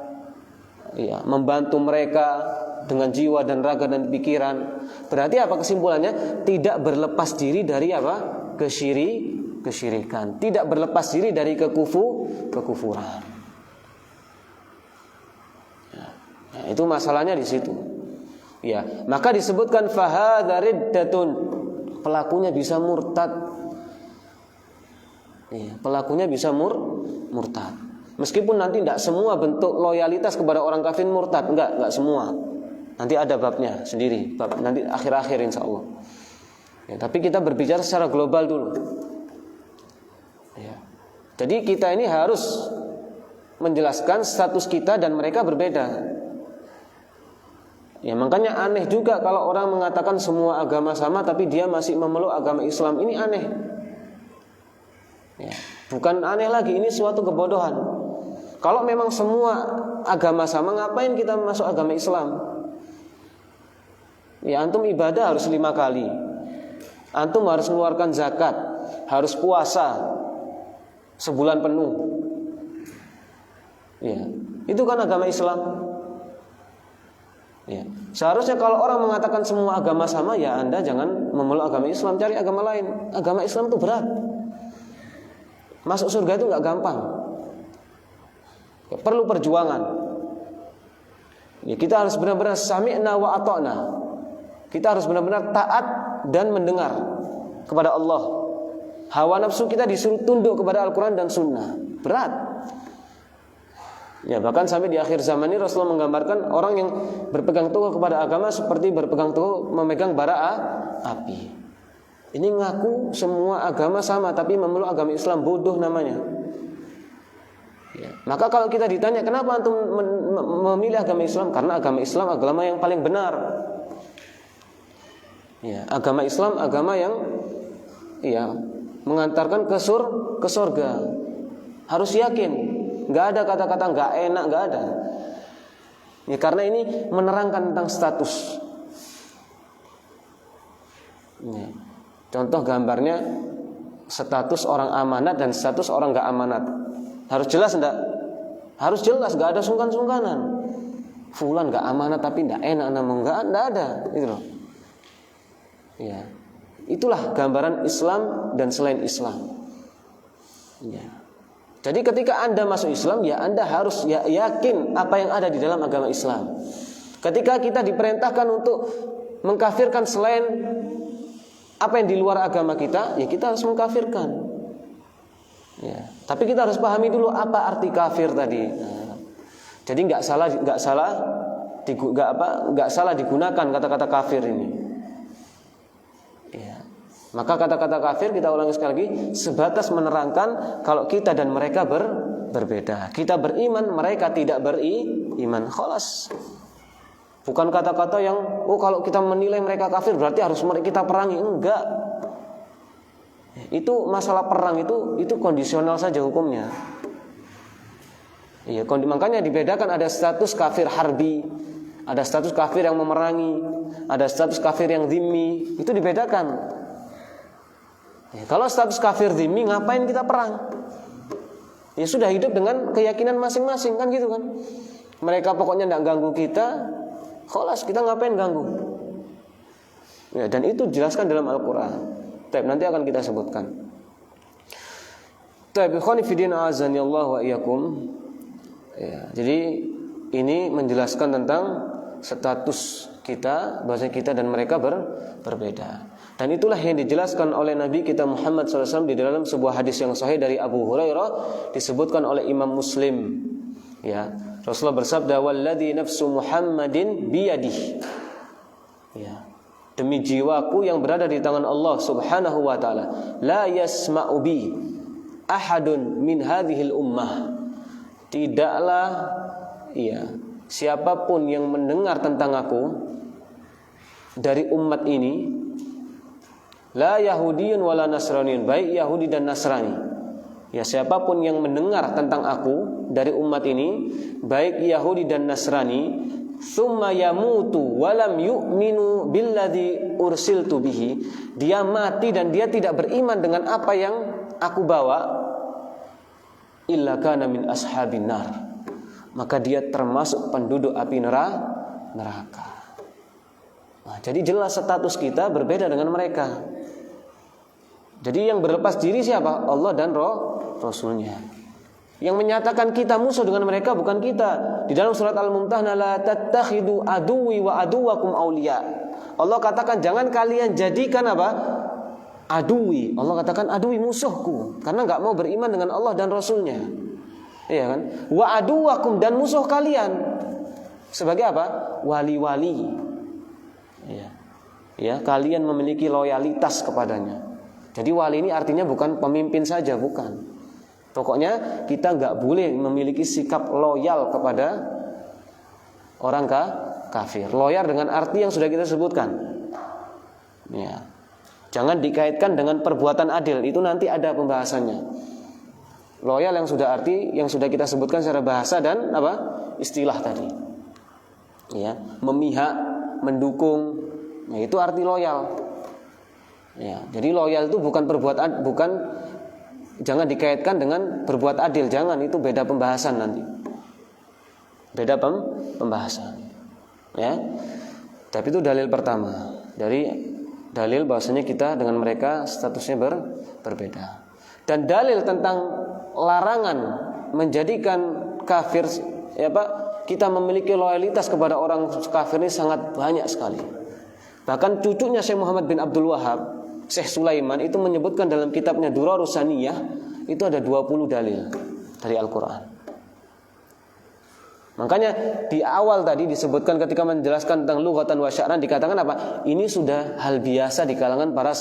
ya, membantu mereka dengan jiwa dan raga dan pikiran. Berarti apa kesimpulannya? Tidak berlepas diri dari apa? Kesyirikan. Tidak berlepas diri dari kekufuran. Nah, itu masalahnya di situ. Ya, maka disebutkan fahadza riddatun, pelakunya bisa murtad. Ya, pelakunya bisa murtad. Meskipun nanti tidak semua bentuk loyalitas kepada orang kafir murtad, enggak semua. Nanti ada babnya sendiri, bab nanti akhir-akhir insyaallah. Ya, tapi kita berbicara secara global dulu. Ya. Jadi kita ini harus menjelaskan status kita dan mereka berbeda. Ya, makanya aneh juga kalau orang mengatakan semua agama sama tapi dia masih memeluk agama Islam. Ini aneh. Ya, bukan aneh lagi, ini suatu kebodohan. Kalau memang semua agama sama, ngapain kita masuk agama Islam? Ya, antum ibadah harus 5 kali. Antum harus mengeluarkan zakat, harus puasa sebulan penuh. Ya, itu kan agama Islam. Ya. Seharusnya kalau orang mengatakan semua agama sama, ya Anda jangan memeluk agama Islam, cari agama lain. Agama Islam itu berat. Masuk surga itu nggak gampang. Ya, perlu perjuangan. Ya, kita harus benar-benar sami'na wa ata'na. Kita harus benar-benar taat dan mendengar kepada Allah. Hawa nafsu kita disuruh tunduk kepada Al-Quran dan Sunnah. Berat. Ya, bahkan sampai di akhir zaman ini Rasulullah menggambarkan orang yang berpegang teguh kepada agama seperti berpegang teguh memegang bara api. Ini ngaku semua agama sama, tapi memeluk agama Islam bodoh namanya. Ya. Maka kalau kita ditanya kenapa antum memilih agama Islam, karena agama Islam agama yang paling benar. Ya, agama Islam agama yang mengantarkan ke surga. Harus yakin, nggak ada kata-kata nggak enak, nggak ada. Ya, karena ini menerangkan tentang status. Ya. Contoh gambarnya status orang amanat dan status orang nggak amanat. Harus jelas enggak? Harus jelas, nggak ada sungkan-sungkanan. Fulan nggak amanat tapi nggak enak namun nggak ada, gitu loh. Ya, itulah gambaran Islam dan selain Islam. Ya. Jadi ketika Anda masuk Islam, ya Anda harus yakin apa yang ada di dalam agama Islam. Ketika kita diperintahkan untuk mengkafirkan selain apa yang di luar agama kita, ya kita harus mengkafirkan. Ya. Tapi kita harus pahami dulu apa arti kafir tadi. Nah, jadi nggak salah digunakan kata-kata kafir ini. Ya. Maka kata-kata kafir, kita ulangi sekali lagi, sebatas menerangkan kalau kita dan mereka berbeda. Kita beriman, mereka tidak beriman. Khalas. Bukan kata-kata yang kalau kita menilai mereka kafir berarti harus kita perangi. Enggak. Itu masalah perang itu kondisional saja hukumnya. Iya, makanya dibedakan, ada status kafir harbi, ada status kafir yang memerangi, ada status kafir yang dhimmi, itu dibedakan. Ya, kalau status kafir dhimmi, ngapain kita perang? Ya sudah, hidup dengan keyakinan masing-masing, kan gitu kan. Mereka pokoknya tidak ganggu kita, khalas, kita ngapain ganggu? Ya, dan itu dijelaskan dalam Al-Quran. Nanti akan kita sebutkan. Ikhwani fiddin a'azzanillahu wa iyyakum. Ya, jadi ini menjelaskan tentang status kita, bahasa kita dan mereka berbeda. Dan itulah yang dijelaskan oleh Nabi kita Muhammad SAW di dalam sebuah hadis yang sahih dari Abu Hurairah, disebutkan oleh Imam Muslim. Ya, Rasulullah bersabda, "Walladzi nafsu Muhammadin biyadihi." Ya. Demi jiwaku yang berada di tangan Allah Subhanahu wa taala, la yasma'u bi ahadun min hadhil ummah. Tidaklah siapapun yang mendengar tentang aku dari umat ini, la yahudiyun wala nasraniyun, baik Yahudi dan Nasrani. Ya, siapapun yang mendengar tentang aku dari umat ini, baik Yahudi dan Nasrani, tsumma yamutu walam yu'minu billadzi ursiltu bihi, dia mati dan dia tidak beriman dengan apa yang aku bawa, illa kana min ashabin nar, maka dia termasuk penduduk api neraka. Nah, jadi jelas status kita berbeda dengan mereka. Jadi yang berlepas diri siapa? Allah dan Rasulnya. Yang menyatakan kita musuh dengan mereka bukan kita. Di dalam surat Al-Mumtahanah, la tattakhidu aduwi wa aduwakum auliya. Allah katakan jangan kalian jadikan apa? Aduwi. Allah katakan aduwi, musuhku, karena enggak mau beriman dengan Allah dan Rasulnya. Iya kan? Wa aduwakum, dan musuh kalian sebagai apa? Wali-wali. Iya. Ya, kalian memiliki loyalitas kepadanya. Jadi wali ini artinya bukan pemimpin saja, bukan. Pokoknya kita nggak boleh memiliki sikap loyal kepada orang kafir. Loyal dengan arti yang sudah kita sebutkan. Ya. Jangan dikaitkan dengan perbuatan adil. Itu nanti ada pembahasannya. Loyal yang sudah kita sebutkan secara bahasa dan apa? Istilah tadi. Ya, memihak, mendukung. Nah, itu arti loyal. Ya, jadi loyal itu bukan jangan dikaitkan dengan berbuat adil, jangan, itu beda pembahasan nanti. Beda pembahasan. Ya. Tapi itu dalil pertama dari dalil bahwasanya kita dengan mereka statusnya berbeda. Dan dalil tentang larangan menjadikan kafir kita memiliki loyalitas kepada orang kafir ini sangat banyak sekali. Bahkan cucunya Syekh Muhammad bin Abdul Wahab, Syekh Sulaiman itu menyebutkan dalam kitabnya Durarus Saniyah itu ada 20 dalil dari Al-Qur'an. Makanya di awal tadi disebutkan ketika menjelaskan tentang lughatan wa sya'ran dikatakan apa? Ini sudah hal biasa di kalangan para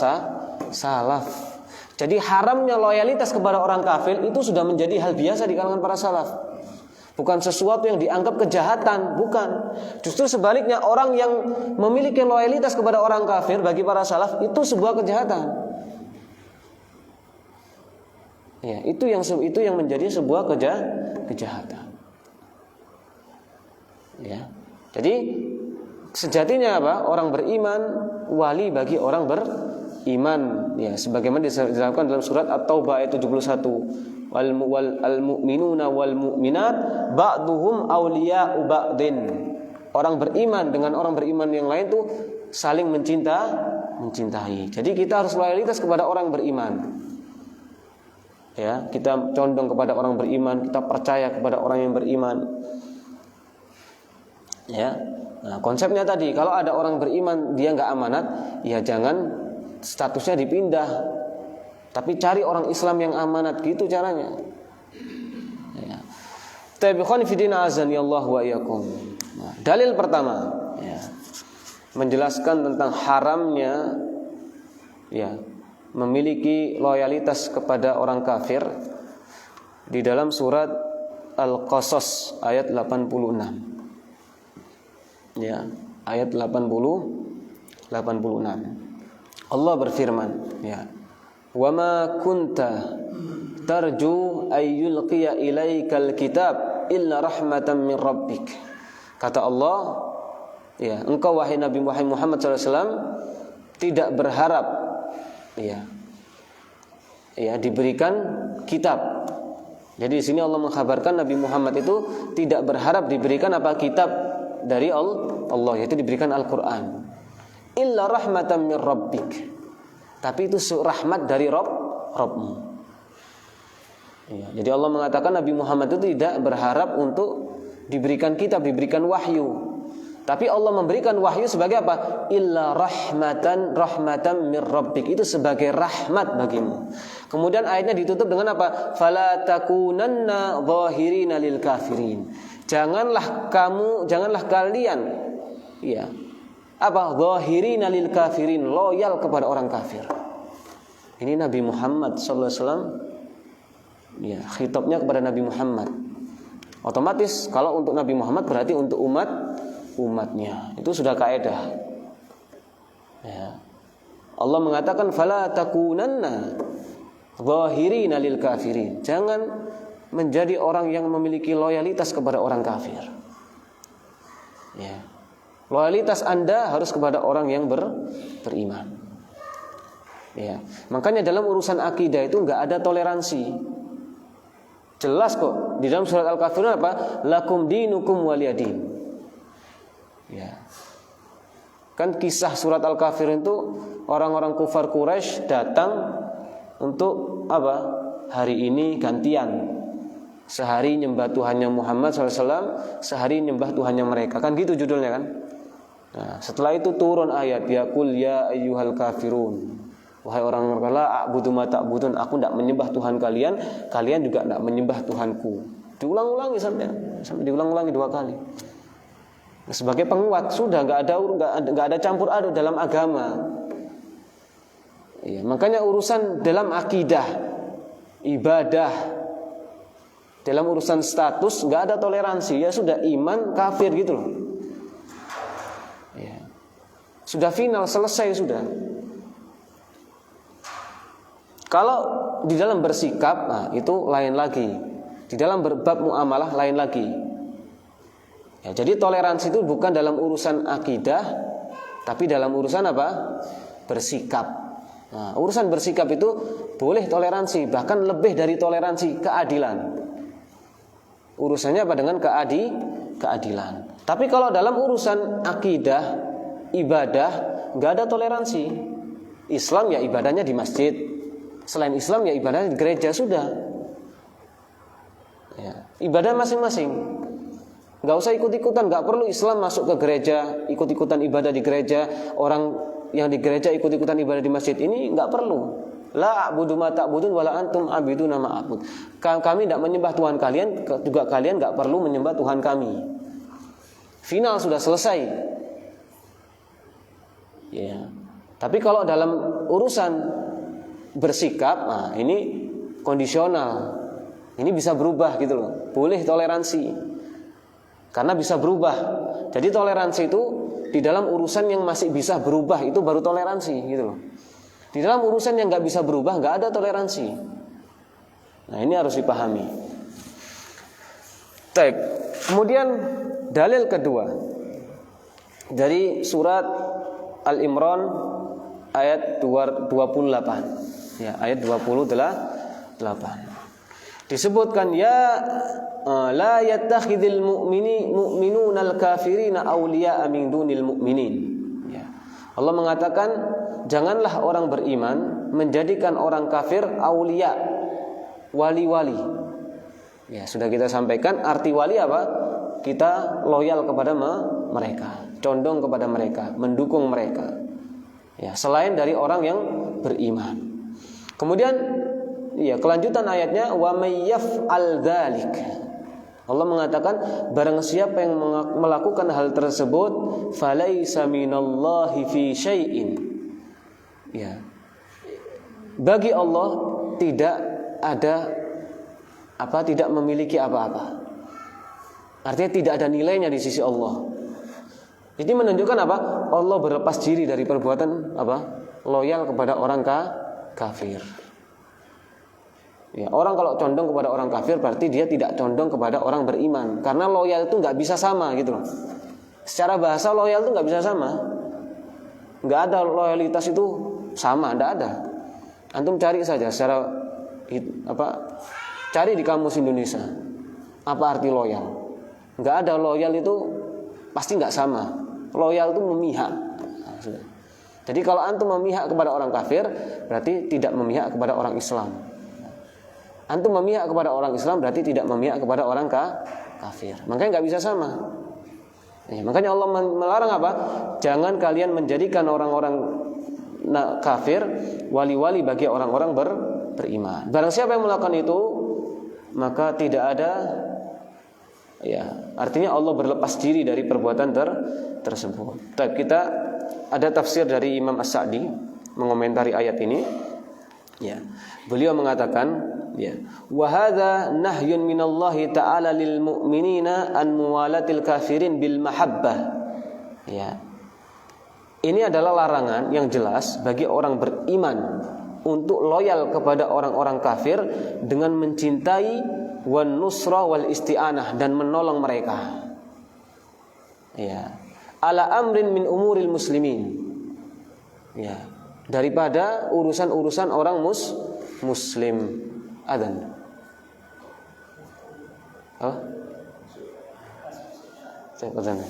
salaf. Jadi haramnya loyalitas kepada orang kafir itu sudah menjadi hal biasa di kalangan para salaf. Bukan sesuatu yang dianggap kejahatan, bukan. Justru sebaliknya orang yang memiliki loyalitas kepada orang kafir bagi para salaf itu sebuah kejahatan. Ya, itu yang menjadi sebuah kejahatan. Ya. Jadi sejatinya apa? Orang beriman wali bagi orang beriman. Ya, sebagaimana disebutkan dalam surat At-Taubah ayat 71. Wal mu'minuna wal mu'minat ba'duhum awliya'u ba'din. Orang beriman dengan orang beriman yang lain tuh saling mencintai. Jadi kita harus loyalitas kepada orang beriman. Ya, kita condong kepada orang beriman, kita percaya kepada orang yang beriman. Ya, nah, konsepnya tadi kalau ada orang beriman dia nggak amanat, ya jangan statusnya dipindah, tapi cari orang Islam yang amanat, gitu caranya. Ya. Tabiqan fidina azan ya Allah wa iyyakum. Nah, dalil pertama, ya, menjelaskan tentang haramnya, ya, memiliki loyalitas kepada orang kafir di dalam surat Al-Qasas ayat 86. Ya, ayat 86. Allah berfirman, ya. Wa ma kunta tarju ay yulqiya ilaikal kitab illa rahmatan min rabbik. Kata Allah, ya, engkau wahai Nabi Muhammad SAW tidak berharap, ya, diberikan kitab. Jadi di sini Allah mengkhabarkan Nabi Muhammad itu tidak berharap diberikan apa? Kitab dari Allah, yaitu diberikan Al-Quran. Illa rahmatan min rabbik. Tapi itu rahmat dari Rabbmu. Ya, jadi Allah mengatakan Nabi Muhammad itu tidak berharap untuk diberikan kitab, diberikan wahyu. Tapi Allah memberikan wahyu sebagai apa? Illa rahmatan min rabbik. Itu sebagai rahmat bagimu. Kemudian ayatnya ditutup dengan apa? Fala takunanna zahirina lil kafirin. Janganlah kalian, ya, apa? Zahirina lil kafirin, loyal kepada orang kafir. Ini Nabi Muhammad sallallahu alaihi wasallam, ya, khitabnya kepada Nabi Muhammad. Otomatis kalau untuk Nabi Muhammad berarti untuk umatnya. Itu sudah kaidah. Ya. Allah mengatakan fala takunanna zahirina lil kafirin. Jangan menjadi orang yang memiliki loyalitas kepada orang kafir. Ya. Loyalitas Anda harus kepada orang yang beriman. Ya. Makanya dalam urusan akidah itu enggak ada toleransi. Jelas kok di dalam surat Al-Kafirun apa? Lakum dinukum waliyadin. Ya. Kan kisah surat Al-Kafirun itu orang-orang kufar Quraisy datang untuk apa? Hari ini gantian. Sehari nyembah Tuhannya Muhammad SAW, sehari nyembah Tuhannya mereka. Kan gitu judulnya kan. Nah, setelah itu turun ayat, ya qul ya ayyuhal kafirun. Wahai orang berkala, a'budu ma ta'budun, aku tidak menyembah Tuhan kalian, kalian juga tidak menyembah Tuhanku. Diulang-ulangi sampai diulang-ulangi 2 kali. Sebagai penguat, sudah enggak ada campur aduk dalam agama. Ya, makanya urusan dalam akidah, ibadah, dalam urusan status nggak ada toleransi. Ya sudah, iman kafir gitu loh. Ya. Sudah final, selesai sudah. Kalau di dalam bersikap, nah itu lain lagi. Di dalam berbab muamalah lain lagi. Ya, jadi toleransi itu bukan dalam urusan akidah, tapi dalam urusan apa? Bersikap. Nah, urusan bersikap itu boleh toleransi, bahkan lebih dari toleransi, keadilan. Urusannya apa? Dengan keadilan. Tapi kalau dalam urusan akidah, ibadah, nggak ada toleransi. Islam ya ibadahnya di masjid, selain Islam ya ibadahnya di gereja, sudah. Ya, ibadah masing-masing. Nggak usah ikut-ikutan, nggak perlu Islam masuk ke gereja, ikut-ikutan ibadah di gereja. Orang yang di gereja ikut-ikutan ibadah di masjid, ini nggak perlu. La a'budu ma ta'budun wala antum abiduna ma a'bud. Kami tidak menyembah Tuhan kalian, juga kalian nggak perlu menyembah Tuhan kami. Final, sudah selesai. Ya. Tapi kalau dalam urusan bersikap, nah ini kondisional. Ini bisa berubah gitu loh. Boleh toleransi. Karena bisa berubah. Jadi toleransi itu di dalam urusan yang masih bisa berubah, itu baru toleransi gitu loh. Di dalam urusan yang nggak bisa berubah, nggak ada toleransi. Nah ini harus dipahami. Baik. Kemudian dalil kedua dari surat Al-Imran ayat 28. Ya, ayat 28. Disebutkan ya la yattakhidul mu'minuna al-kafirina awliya'a min dunil mu'minin. Ya. Allah mengatakan janganlah orang beriman menjadikan orang kafir aulia, wali-wali. Ya, sudah kita sampaikan arti wali apa? Kita loyal kepada mereka, condong kepada mereka, mendukung mereka. Ya, selain dari orang yang beriman. Kemudian ya, kelanjutan ayatnya wa may yaf'al dzalik. Allah mengatakan barang siapa yang melakukan hal tersebut falaisa minallahi fi syai'in. Ya. Bagi Allah tidak ada tidak memiliki apa-apa. Artinya tidak ada nilainya di sisi Allah. Ini menunjukkan apa? Allah berlepas diri dari perbuatan loyal kepada orang kafir. Ya, orang kalau condong kepada orang kafir berarti dia tidak condong kepada orang beriman. Karena loyal itu nggak bisa sama gitu loh. Secara bahasa loyal itu nggak bisa sama. Nggak ada loyalitas itu sama, nggak ada. Antum cari saja secara cari di kamus Indonesia apa arti loyal. Nggak ada, loyal itu pasti nggak sama. Loyal itu memihak. Jadi kalau antum memihak kepada orang kafir berarti tidak memihak kepada orang Islam. Antum memihak kepada orang Islam berarti tidak memihak kepada orang kafir. Makanya nggak bisa sama. Ya, makanya Allah melarang apa? Jangan kalian menjadikan orang-orang kafir wali-wali bagi orang-orang beriman. Barang siapa yang melakukan itu, maka tidak ada, ya, artinya Allah berlepas diri dari perbuatan tersebut. Tapi kita ada tafsir dari Imam As-Sa'di mengomentari ayat ini. Ya, beliau mengatakan, ya, wa hadza nahyun minallahi ta'ala lil mu'minina an muwalatil kafirin bil mahabbah. Ya. Ini adalah larangan yang jelas bagi orang beriman untuk loyal kepada orang-orang kafir dengan mencintai wan nusra wal isti'anah dan menolong mereka. Ya. Ala amrin min umuril muslimin. Ya. Daripada urusan-urusan orang muslim. Adzan. Apa? Adzan.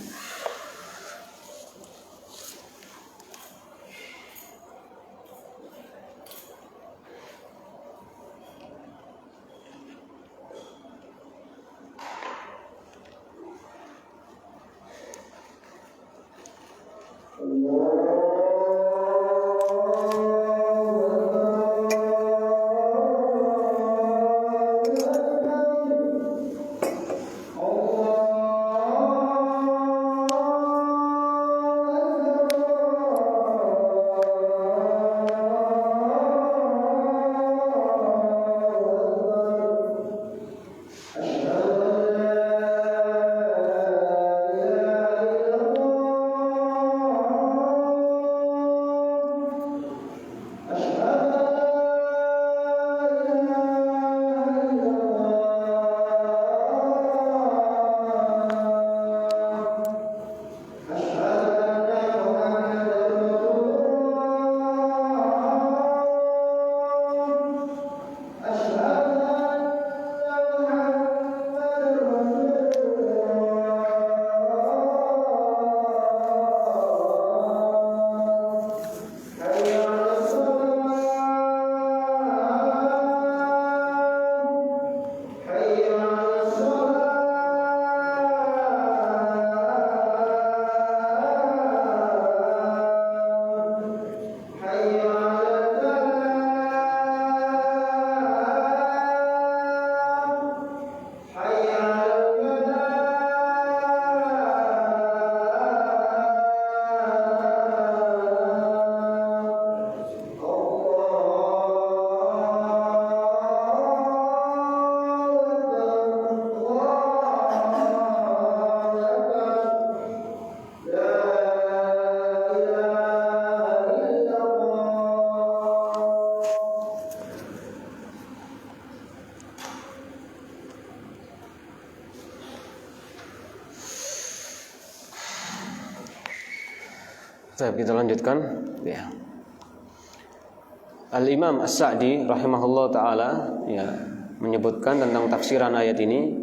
Baik, kita lanjutkan. Ya. Al-Imam As-Sa'di rahimahullah taala ya menyebutkan tentang tafsiran ayat ini.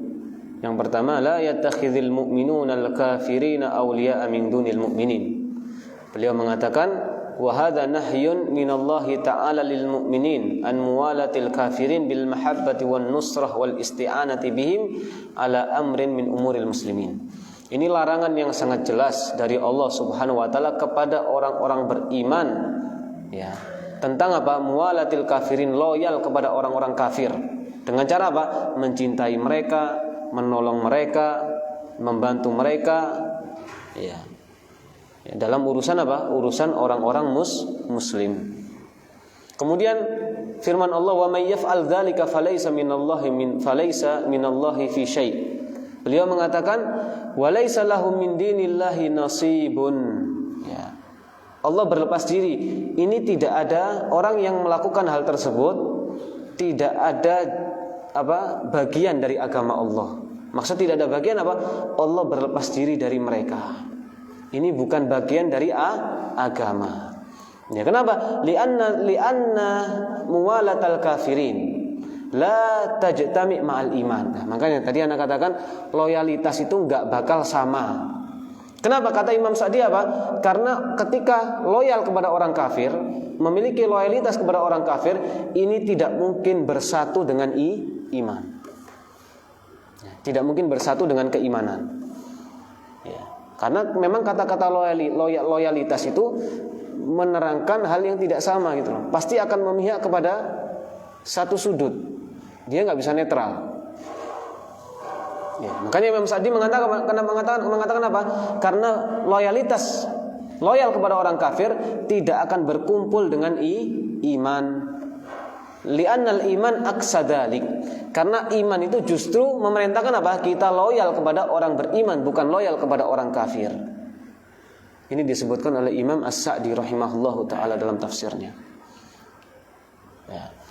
Yang pertama, la yattakhidhul mu'minuna al-kafirina awliya'a min dunil mu'minin. Beliau mengatakan, wa hadha nahyun minallahi ta'ala lil mu'minin an muwalatil kafirin bil mahabbati wan nusrah wal isti'anati bihim ala amrin min umuril muslimin. Ini larangan yang sangat jelas dari Allah Subhanahu wa taala kepada orang-orang beriman ya, tentang apa? Muwalatil kafirin, loyal kepada orang-orang kafir. Dengan cara apa? Mencintai mereka, menolong mereka, membantu mereka ya. Ya, dalam urusan apa? Urusan orang-orang muslim. Kemudian firman Allah, wa may yaf'al dzalika falaysa minallahi fi syai'. Beliau mengatakan, walaysa lahum min dinillahi nasibun. Ya. Allah berlepas diri. Ini tidak ada orang yang melakukan hal tersebut, tidak ada bagian dari agama Allah. Maksud tidak ada bagian apa? Allah berlepas diri dari mereka. Ini bukan bagian dari agama. Ya, kenapa? Li'anna muwalatal kafirin la tajtami ma'al iman. Nah, makanya tadi Anda katakan loyalitas itu enggak bakal sama. Kenapa? Kata Imam Sa'di apa? Karena ketika loyal kepada orang kafir, memiliki loyalitas kepada orang kafir, ini tidak mungkin bersatu dengan iman. Tidak mungkin bersatu dengan keimanan. Ya. Karena memang kata-kata loyalitas itu menerangkan hal yang tidak sama gitu loh. Pasti akan memihak kepada satu sudut. Dia nggak bisa netral. Ya, makanya Imam Sa'di mengatakan apa? Karena loyal kepada orang kafir tidak akan berkumpul dengan iman. Li'annal iman aksadalik. Karena iman itu justru memerintahkan apa? Kita loyal kepada orang beriman, bukan loyal kepada orang kafir. Ini disebutkan oleh Imam As-Sa'di rahimahullahu taala dalam tafsirnya. Ya.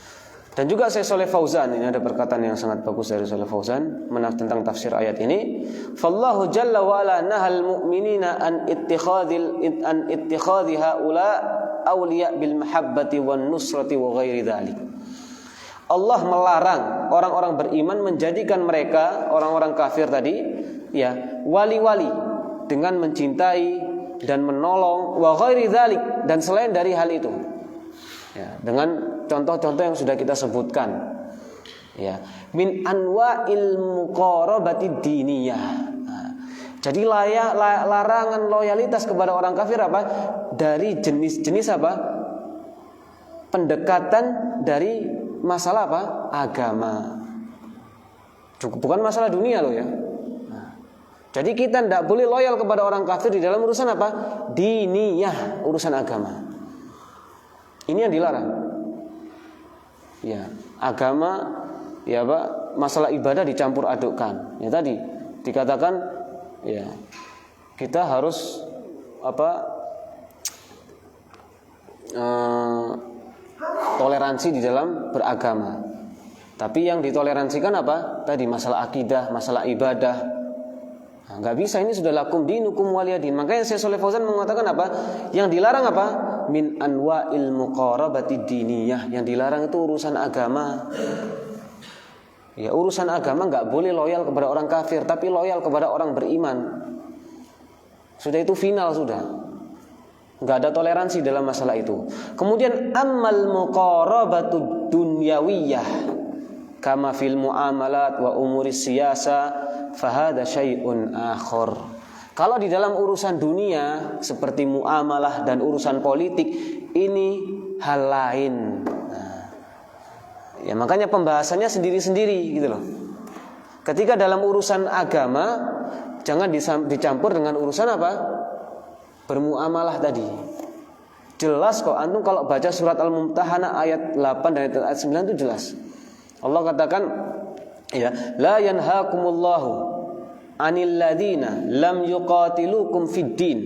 Dan juga Syekh Shalih Fauzan, ini ada perkataan yang sangat bagus dari Shalih Fauzan tentang tafsir ayat ini. Fallahu jalla wa ala nahal mu'minina an ittikhadhi haula awliya bil mahabbati wan nusrati wa ghairi dzalik. Allah melarang orang-orang beriman menjadikan mereka orang-orang kafir tadi ya wali-wali dengan mencintai dan menolong wa ghairi dzalik, dan selain dari hal itu. Ya, dengan contoh-contoh yang sudah kita sebutkan. Ya, min anwa'il muqarabati diniyah. Nah, jadi larangan loyalitas kepada orang kafir apa? Dari jenis-jenis apa? Pendekatan dari masalah apa? Agama. Bukan masalah dunia loh ya. Nah, jadi kita tidak boleh loyal kepada orang kafir di dalam urusan apa? Diniyah, urusan agama. Ini yang dilarang. Ya, agama ya Pak, masalah ibadah dicampur adukkan. Ya tadi dikatakan ya kita harus toleransi di dalam beragama. Tapi yang ditoleransikan apa? Tadi masalah akidah, masalah ibadah. Nah, nggak bisa, ini sudah lakum dinukum waliyadin. Makanya Syekh Shalih Fauzan mengatakan apa? Yang dilarang apa? Min anwa'il muqarabati diniyah. Yang dilarang itu urusan agama. Ya, urusan agama nggak boleh loyal kepada orang kafir, tapi loyal kepada orang beriman. Sudah itu final sudah. Nggak ada toleransi dalam masalah itu. Kemudian ammal muqarabatu dunyawiyah kama fil muamalat wa umuris siyasa fahada syai'un akhar. Kalau di dalam urusan dunia seperti muamalah dan urusan politik, ini hal lain. Nah, ya makanya pembahasannya sendiri-sendiri gitu loh. Ketika dalam urusan agama, jangan dicampur dengan urusan apa? Bermuamalah tadi. Jelas kok antum kalau baca surat Al-Mumtahanah ayat 8 dan ayat 9 itu jelas. Allah katakan ya, la yanhaakumullahu 'anil ladzina lam yuqatilukum fid din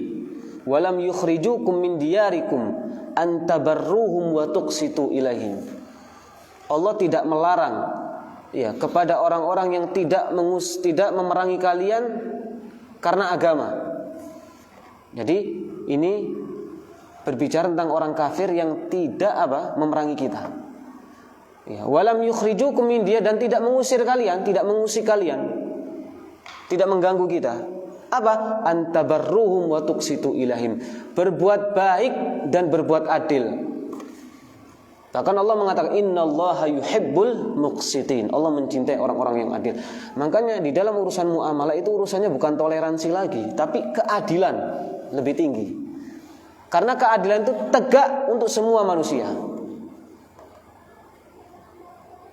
wa lam yukhrijukum min diyarikum an tabarruhum wa tuqsitu ilaihim. Allah tidak melarang ya kepada orang-orang yang tidak memerangi kalian karena agama. Jadi ini berbicara tentang orang kafir yang tidak memerangi kita. Ya, walam yukhrijukum min dia, dan tidak mengusir kalian, tidak mengusir kalian, tidak mengganggu kita. Apa? Antabarruhum wa tuqsitu ilahim. Berbuat baik dan berbuat adil. Bahkan Allah mengatakan innallaha yuhibbul muqsitin. Allah mencintai orang-orang yang adil. Makanya di dalam urusan muamalah itu urusannya bukan toleransi lagi, tapi keadilan lebih tinggi. Karena keadilan itu tegak untuk semua manusia.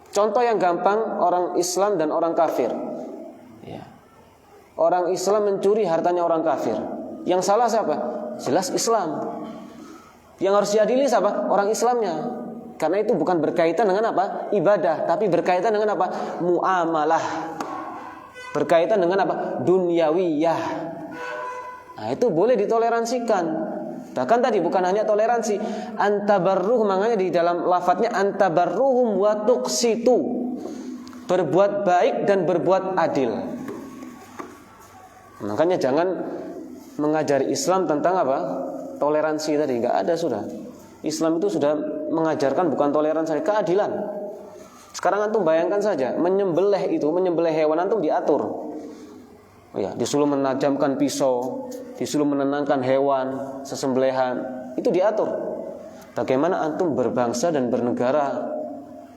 Contoh yang gampang, orang Islam dan orang kafir. Ya. Orang Islam mencuri hartanya orang kafir. Yang salah siapa? Jelas Islam. Yang harus diadili siapa? Orang Islamnya. Karena itu bukan berkaitan dengan ibadah, tapi berkaitan dengan muamalah. Berkaitan dengan dunyawiyah. Nah, itu boleh ditoleransikan. Bahkan tadi bukan hanya toleransi, antabarruh, makanya di dalam lafadznya antabarruhum wa tuqsitu. Berbuat baik dan berbuat adil. Makanya jangan mengajari Islam tentang toleransi tadi, enggak ada sudah. Islam itu sudah mengajarkan bukan toleransi, keadilan. Sekarang antum bayangkan saja, menyembelih hewan antum diatur. Oh ya, disuruh menajamkan pisau, disuruh menenangkan hewan, sesembelihan, itu diatur. Bagaimana antum berbangsa dan bernegara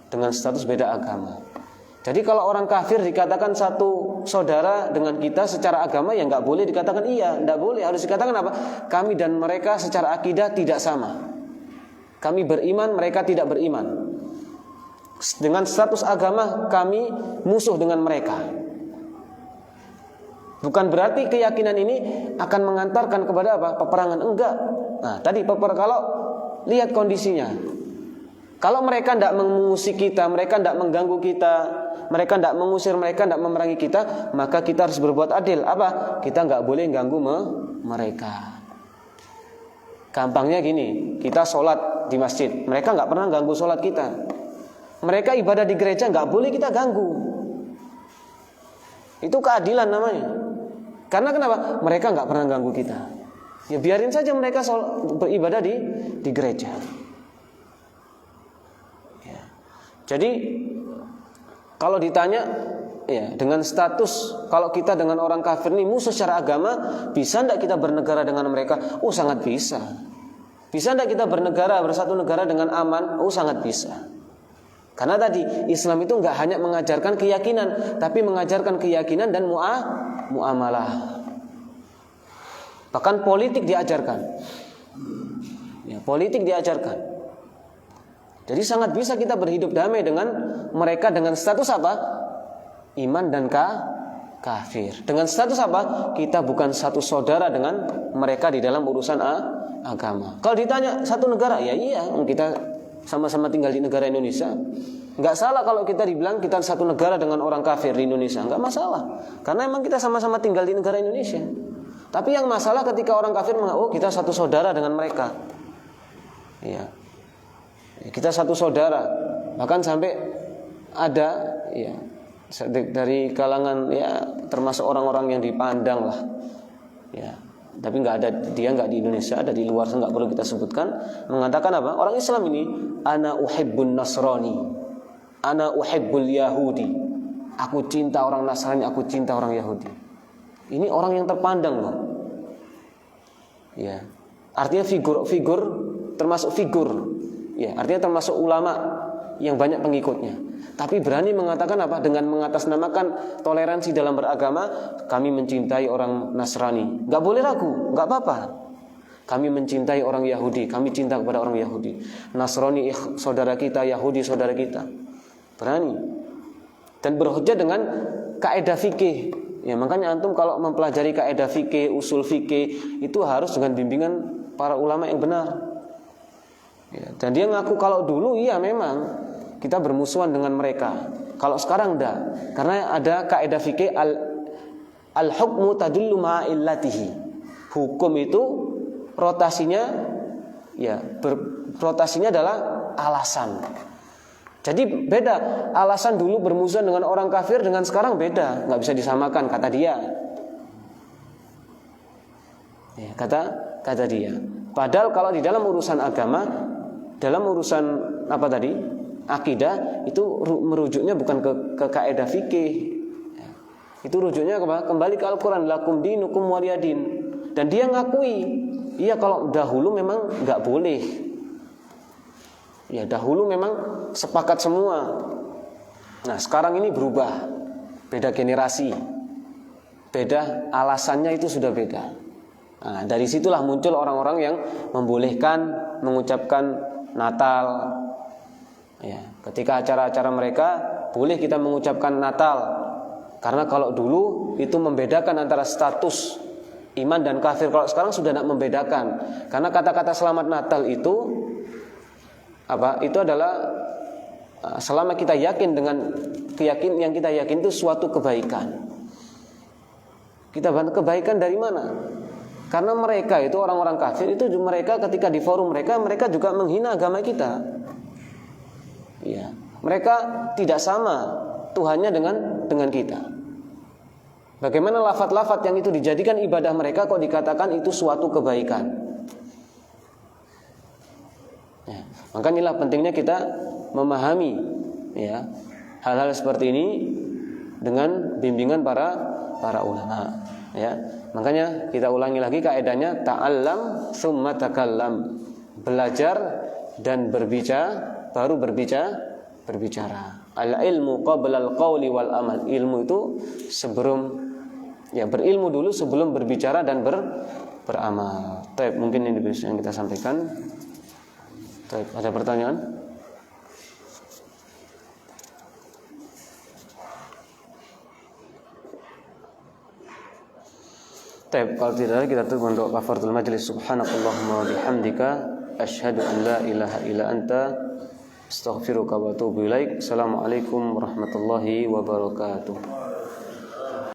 dengan status beda agama? Jadi kalau orang kafir dikatakan satu saudara dengan kita secara agama, ya nggak boleh dikatakan iya, nggak boleh. Harus dikatakan kami dan mereka secara akidah tidak sama. Kami beriman, mereka tidak beriman. Dengan status agama kami musuh dengan mereka. Bukan berarti keyakinan ini akan mengantarkan kepada peperangan, enggak. Nah, tadi kalau lihat kondisinya. Kalau mereka tidak mengusik kita, mereka tidak mengganggu kita, mereka tidak mengusir, mereka tidak memerangi kita, maka kita harus berbuat adil. Kita nggak boleh ganggu mereka. Gampangnya gini, kita sholat di masjid, mereka nggak pernah ganggu sholat kita. Mereka ibadah di gereja, nggak boleh kita ganggu. Itu keadilan namanya. Karena kenapa? Mereka nggak pernah ganggu kita. Ya biarin saja mereka beribadah di gereja. Ya. Jadi kalau ditanya, ya dengan status kalau kita dengan orang kafir ini musuh secara agama, bisa enggak kita bernegara dengan mereka? Oh, sangat bisa. Bisa enggak kita bersatu negara dengan aman? Oh, sangat bisa. Karena tadi Islam itu enggak hanya mengajarkan keyakinan, tapi mengajarkan keyakinan dan muamalah. Bahkan politik diajarkan. Ya, politik diajarkan. Jadi sangat bisa kita berhidup damai dengan mereka dengan status iman dan kafir. Dengan status kita bukan satu saudara dengan mereka di dalam urusan agama. Kalau ditanya satu negara, ya iya, kita sama-sama tinggal di negara Indonesia. Enggak salah kalau kita dibilang kita satu negara dengan orang kafir di Indonesia, enggak masalah. Karena emang kita sama-sama tinggal di negara Indonesia. Tapi yang masalah ketika orang kafir mengaku kita satu saudara dengan mereka. Iya. Kita satu saudara. Bahkan sampai ada dari kalangan termasuk orang-orang yang dipandang lah. Ya. Tapi dia nggak di Indonesia, ada di luar, nggak perlu kita sebutkan, mengatakan orang Islam ini ana uhibbun nasrani, ana uhibbul yahudi, aku cinta orang Nasrani, aku cinta orang Yahudi. Ini orang yang terpandang loh. Ya. Artinya figur termasuk figur. Ya, artinya termasuk ulama yang banyak pengikutnya. Tapi berani mengatakan dengan mengatasnamakan toleransi dalam beragama, kami mencintai orang Nasrani. Gak boleh ragu, gak apa-apa. Kami mencintai orang Yahudi, kami cinta kepada orang Yahudi. Nasrani saudara kita, Yahudi saudara kita. Berani. Dan berhujjah dengan kaidah fikih. Ya, makanya antum kalau mempelajari kaidah fikih, usul fikih, itu harus dengan bimbingan para ulama yang benar. Ya, dan dia ngaku kalau dulu iya memang kita bermusuhan dengan mereka. Kalau sekarang enggak. Karena ada kaidah fikih al-hukmu tadullu ma illatihi. Hukum itu rotasinya rotasinya adalah alasan. Jadi beda. Alasan dulu bermusuhan dengan orang kafir dengan sekarang beda, enggak bisa disamakan kata dia. Ya, kata dia. Padahal kalau di dalam urusan agama, dalam urusan apa tadi? Akidah, itu merujuknya bukan ke kaidah fikih. Itu rujuknya kembali ke Al-Quran, lakum dinukum waliyadin. Dan dia ngakui, iya kalau dahulu memang nggak boleh. Ya dahulu memang sepakat semua. Nah sekarang ini berubah, beda generasi, beda alasannya itu sudah beda. Nah, dari situlah muncul orang-orang yang membolehkan mengucapkan Natal. Ya, ketika acara-acara mereka boleh kita mengucapkan Natal. Karena kalau dulu itu membedakan antara status iman dan kafir. Kalau sekarang sudah tidak membedakan. Karena kata-kata selamat Natal itu Itu adalah selama kita yakin dengan keyakinan yang kita yakin itu suatu kebaikan. Kita kebaikan dari mana? Karena mereka itu orang-orang kafir itu mereka ketika di forum mereka juga menghina agama kita. Ya, mereka tidak sama Tuhannya dengan kita. Bagaimana lafaz-lafaz yang itu dijadikan ibadah mereka kok dikatakan itu suatu kebaikan? Ya, makanya pentingnya kita memahami ya hal-hal seperti ini dengan bimbingan para ulama. Ya, makanya kita ulangi lagi kaidahnya ta'allam tsumma takallam. Belajar dan berbicara baru berbicara. Al-ilmu qabla al-qawli wal amal. Ilmu itu berilmu dulu sebelum berbicara dan beramal. Baik, mungkin ini yang kita sampaikan. Baik, ada pertanyaan? Baik, kalau tidak ada kita tutup untuk kafaratul majlis. Subhanakallahumma wa bihamdika asyhadu an la ilaha illa anta astaghfiruka wa atubu ilaik. Assalamualaikum warahmatullahi wabarakatuh.